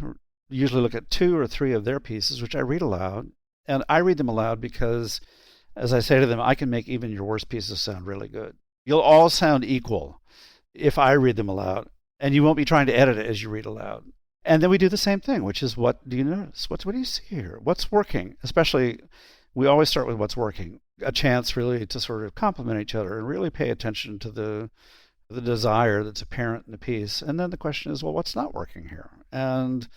usually look at 2 or 3 of their pieces, which I read aloud. And I read them aloud because, as I say to them, I can make even your worst pieces sound really good. You'll all sound equal if I read them aloud, and you won't be trying to edit it as you read aloud. And then we do the same thing, which is, what do you notice? What do you see here? What's working? Especially, we always start with what's working. A chance really to sort of complement each other and really pay attention to the desire that's apparent in the piece. And then the question is, well, what's not working here? And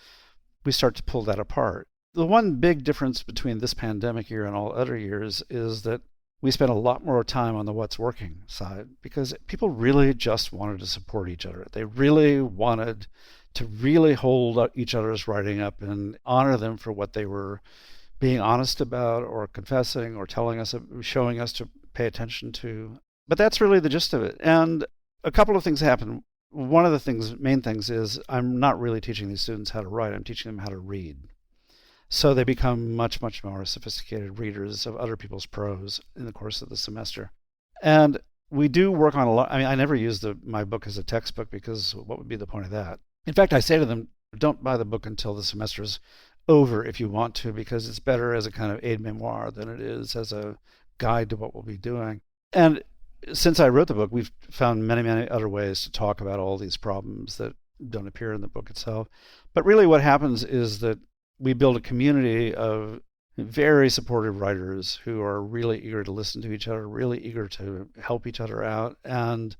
we start to pull that apart. The one big difference between this pandemic year and all other years is that we spent a lot more time on the what's working side, because people really just wanted to support each other. They really wanted to really hold each other's writing up and honor them for what they were being honest about, or confessing, or telling us, showing us to pay attention to. But that's really the gist of it. And a couple of things happen. One of the main things is, I'm not really teaching these students how to write. I'm teaching them how to read. So they become much, much more sophisticated readers of other people's prose in the course of the semester. And we do work on a lot. I never use my book as a textbook, because what would be the point of that? In fact, I say to them, don't buy the book until the semester's over if you want to, because it's better as a kind of aide-memoire than it is as a guide to what we'll be doing. And since I wrote the book, we've found many, many other ways to talk about all these problems that don't appear in the book itself. But really what happens is that we build a community of very supportive writers who are really eager to listen to each other, really eager to help each other out. And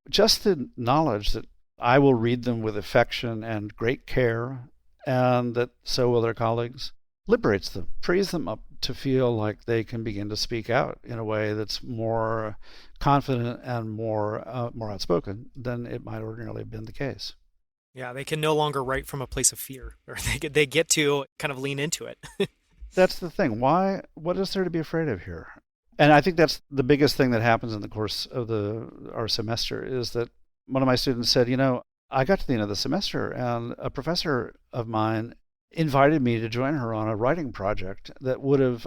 just the knowledge that I will read them with affection and great care, and that so will their colleagues, liberates them, frees them up to feel like they can begin to speak out in a way that's more confident and more outspoken than it might ordinarily have been the case. Yeah, they can no longer write from a place of fear, or they get to kind of lean into it. That's the thing. Why? What is there to be afraid of here? And I think that's the biggest thing that happens in the course of our semester is that one of my students said, I got to the end of the semester and a professor of mine invited me to join her on a writing project that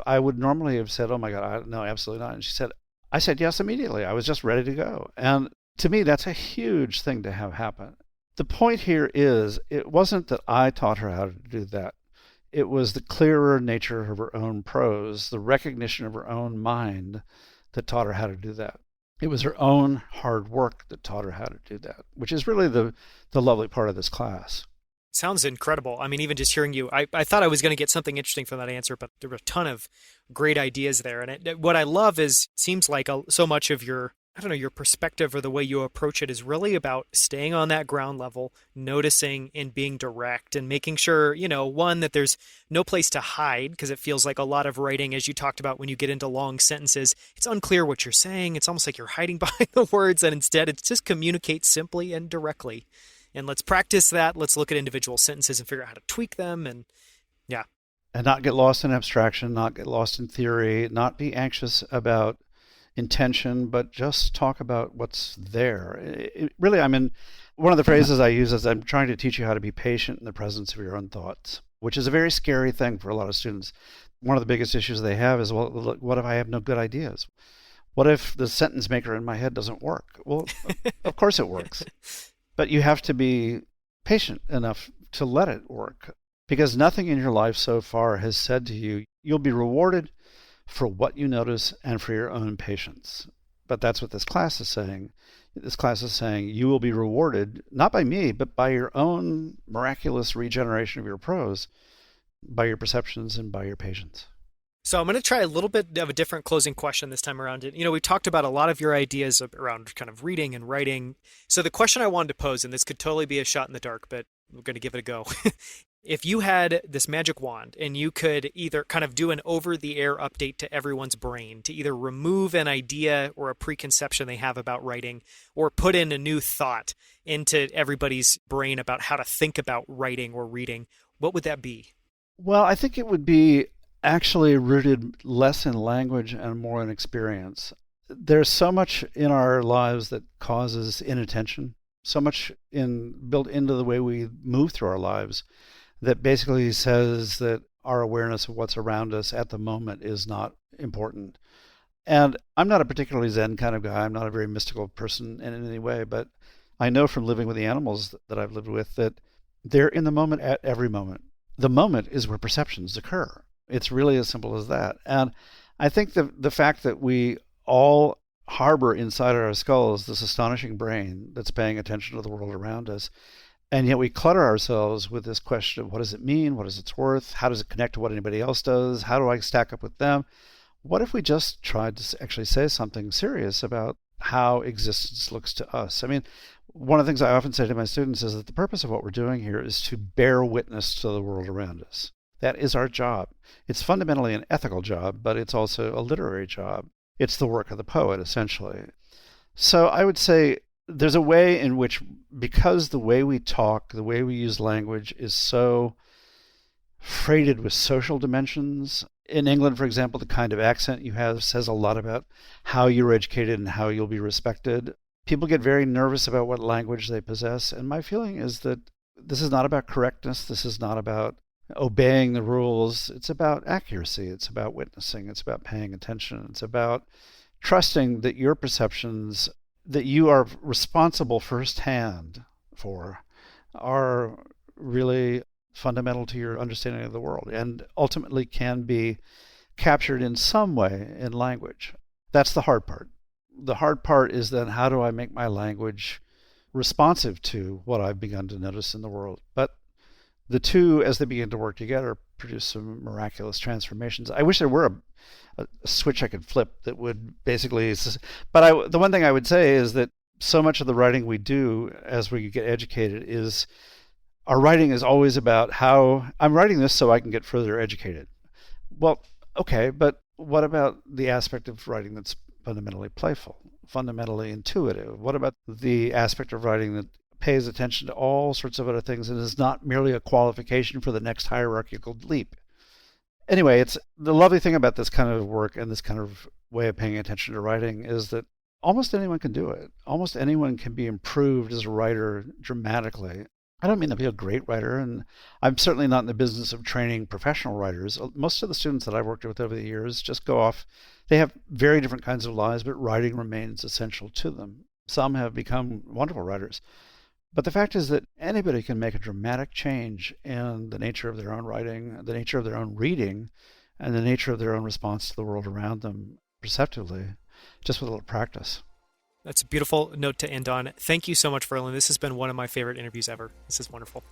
I would normally have said, oh my God, no, absolutely not. And I said yes immediately. I was just ready to go. And to me, that's a huge thing to have happen. The point here is it wasn't that I taught her how to do that. It was the clearer nature of her own prose, the recognition of her own mind that taught her how to do that. It was her own hard work that taught her how to do that, which is really the lovely part of this class. Sounds incredible. I mean, even just hearing you, I thought I was going to get something interesting from that answer, but there were a ton of great ideas there. And what I love is, it seems like so much of your perspective or the way you approach it is really about staying on that ground level, noticing and being direct and making sure, one, that there's no place to hide, because it feels like a lot of writing, as you talked about, when you get into long sentences, it's unclear what you're saying. It's almost like you're hiding behind the words, and instead it's just communicate simply and directly. And let's practice that. Let's look at individual sentences and figure out how to tweak them. And yeah. And not get lost in abstraction, not get lost in theory, not be anxious about intention, but just talk about what's there. Really, one of the phrases I use is I'm trying to teach you how to be patient in the presence of your own thoughts, which is a very scary thing for a lot of students. One of the biggest issues they have is, well, look, what if I have no good ideas? What if the sentence maker in my head doesn't work? Well, of course it works. But you have to be patient enough to let it work, because nothing in your life so far has said to you, you'll be rewarded for what you notice and for your own patience. But that's what this class is saying. This class is saying you will be rewarded, not by me, but by your own miraculous regeneration of your prose, by your perceptions and by your patience. So I'm going to try a little bit of a different closing question this time around. We talked about a lot of your ideas around kind of reading and writing. So the question I wanted to pose, and this could totally be a shot in the dark, but we're going to give it a go. If you had this magic wand and you could either kind of do an over-the-air update to everyone's brain to either remove an idea or a preconception they have about writing, or put in a new thought into everybody's brain about how to think about writing or reading, what would that be? Well, I think it would be actually rooted less in language and more in experience. There's so much in our lives that causes inattention, so much built into the way we move through our lives that basically says that our awareness of what's around us at the moment is not important. And I'm not a particularly Zen kind of guy. I'm not a very mystical person in any way, but I know from living with the animals that I've lived with that they're in the moment at every moment. The moment is where perceptions occur. It's really as simple as that. And I think the fact that we all harbor inside our skulls this astonishing brain that's paying attention to the world around us, and yet we clutter ourselves with this question of what does it mean? What is its worth? How does it connect to what anybody else does? How do I stack up with them? What if we just tried to actually say something serious about how existence looks to us? I mean, one of the things I often say to my students is that the purpose of what we're doing here is to bear witness to the world around us. That is our job. It's fundamentally an ethical job, but it's also a literary job. It's the work of the poet, essentially. So I would say there's a way in which, because the way we talk, the way we use language is so freighted with social dimensions. In England, for example, the kind of accent you have says a lot about how you're educated and how you'll be respected. People get very nervous about what language they possess, and my feeling is that this is not about correctness. This is not about obeying the rules. It's about accuracy. It's about witnessing. It's about paying attention. It's about trusting that your perceptions that you are responsible firsthand for are really fundamental to your understanding of the world and ultimately can be captured in some way in language. That's the hard part. The hard part is then how do I make my language responsive to what I've begun to notice in the world? But the two, as they begin to work together, produce some miraculous transformations. I wish there were a switch I could flip that would basically, but the one thing I would say is that so much of the writing we do as we get educated is our writing is always about how I'm writing this so I can get further educated. Well, okay, but what about the aspect of writing that's fundamentally playful, fundamentally intuitive? What about the aspect of writing that pays attention to all sorts of other things and is not merely a qualification for the next hierarchical leap. Anyway, it's the lovely thing about this kind of work and this kind of way of paying attention to writing is that almost anyone can do it. Almost anyone can be improved as a writer dramatically. I don't mean to be a great writer, and I'm certainly not in the business of training professional writers. Most of the students that I've worked with over the years just go off. They have very different kinds of lives, but writing remains essential to them. Some have become wonderful writers. But the fact is that anybody can make a dramatic change in the nature of their own writing, the nature of their own reading, and the nature of their own response to the world around them perceptively, just with a little practice. That's a beautiful note to end on. Thank you so much, Verlyn. This has been one of my favorite interviews ever. This is wonderful.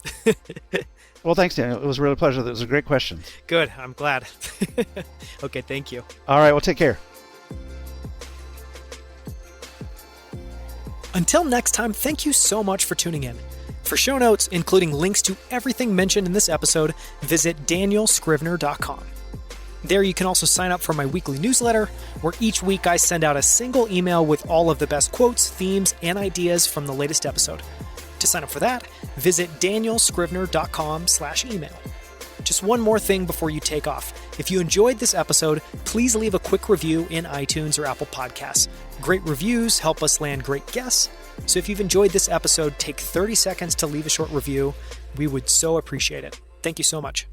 Well, thanks, Daniel. It was a real pleasure. It was a great question. Good. I'm glad. Okay, thank you. All right. Well, take care. Until next time, thank you so much for tuning in. For show notes, including links to everything mentioned in this episode, visit danielscrivner.com. There you can also sign up for my weekly newsletter, where each week I send out a single email with all of the best quotes, themes, and ideas from the latest episode. To sign up for that, visit danielscrivner.com/email. Just one more thing before you take off. If you enjoyed this episode, please leave a quick review in iTunes or Apple Podcasts. Great reviews help us land great guests. So if you've enjoyed this episode, take 30 seconds to leave a short review. We would so appreciate it. Thank you so much.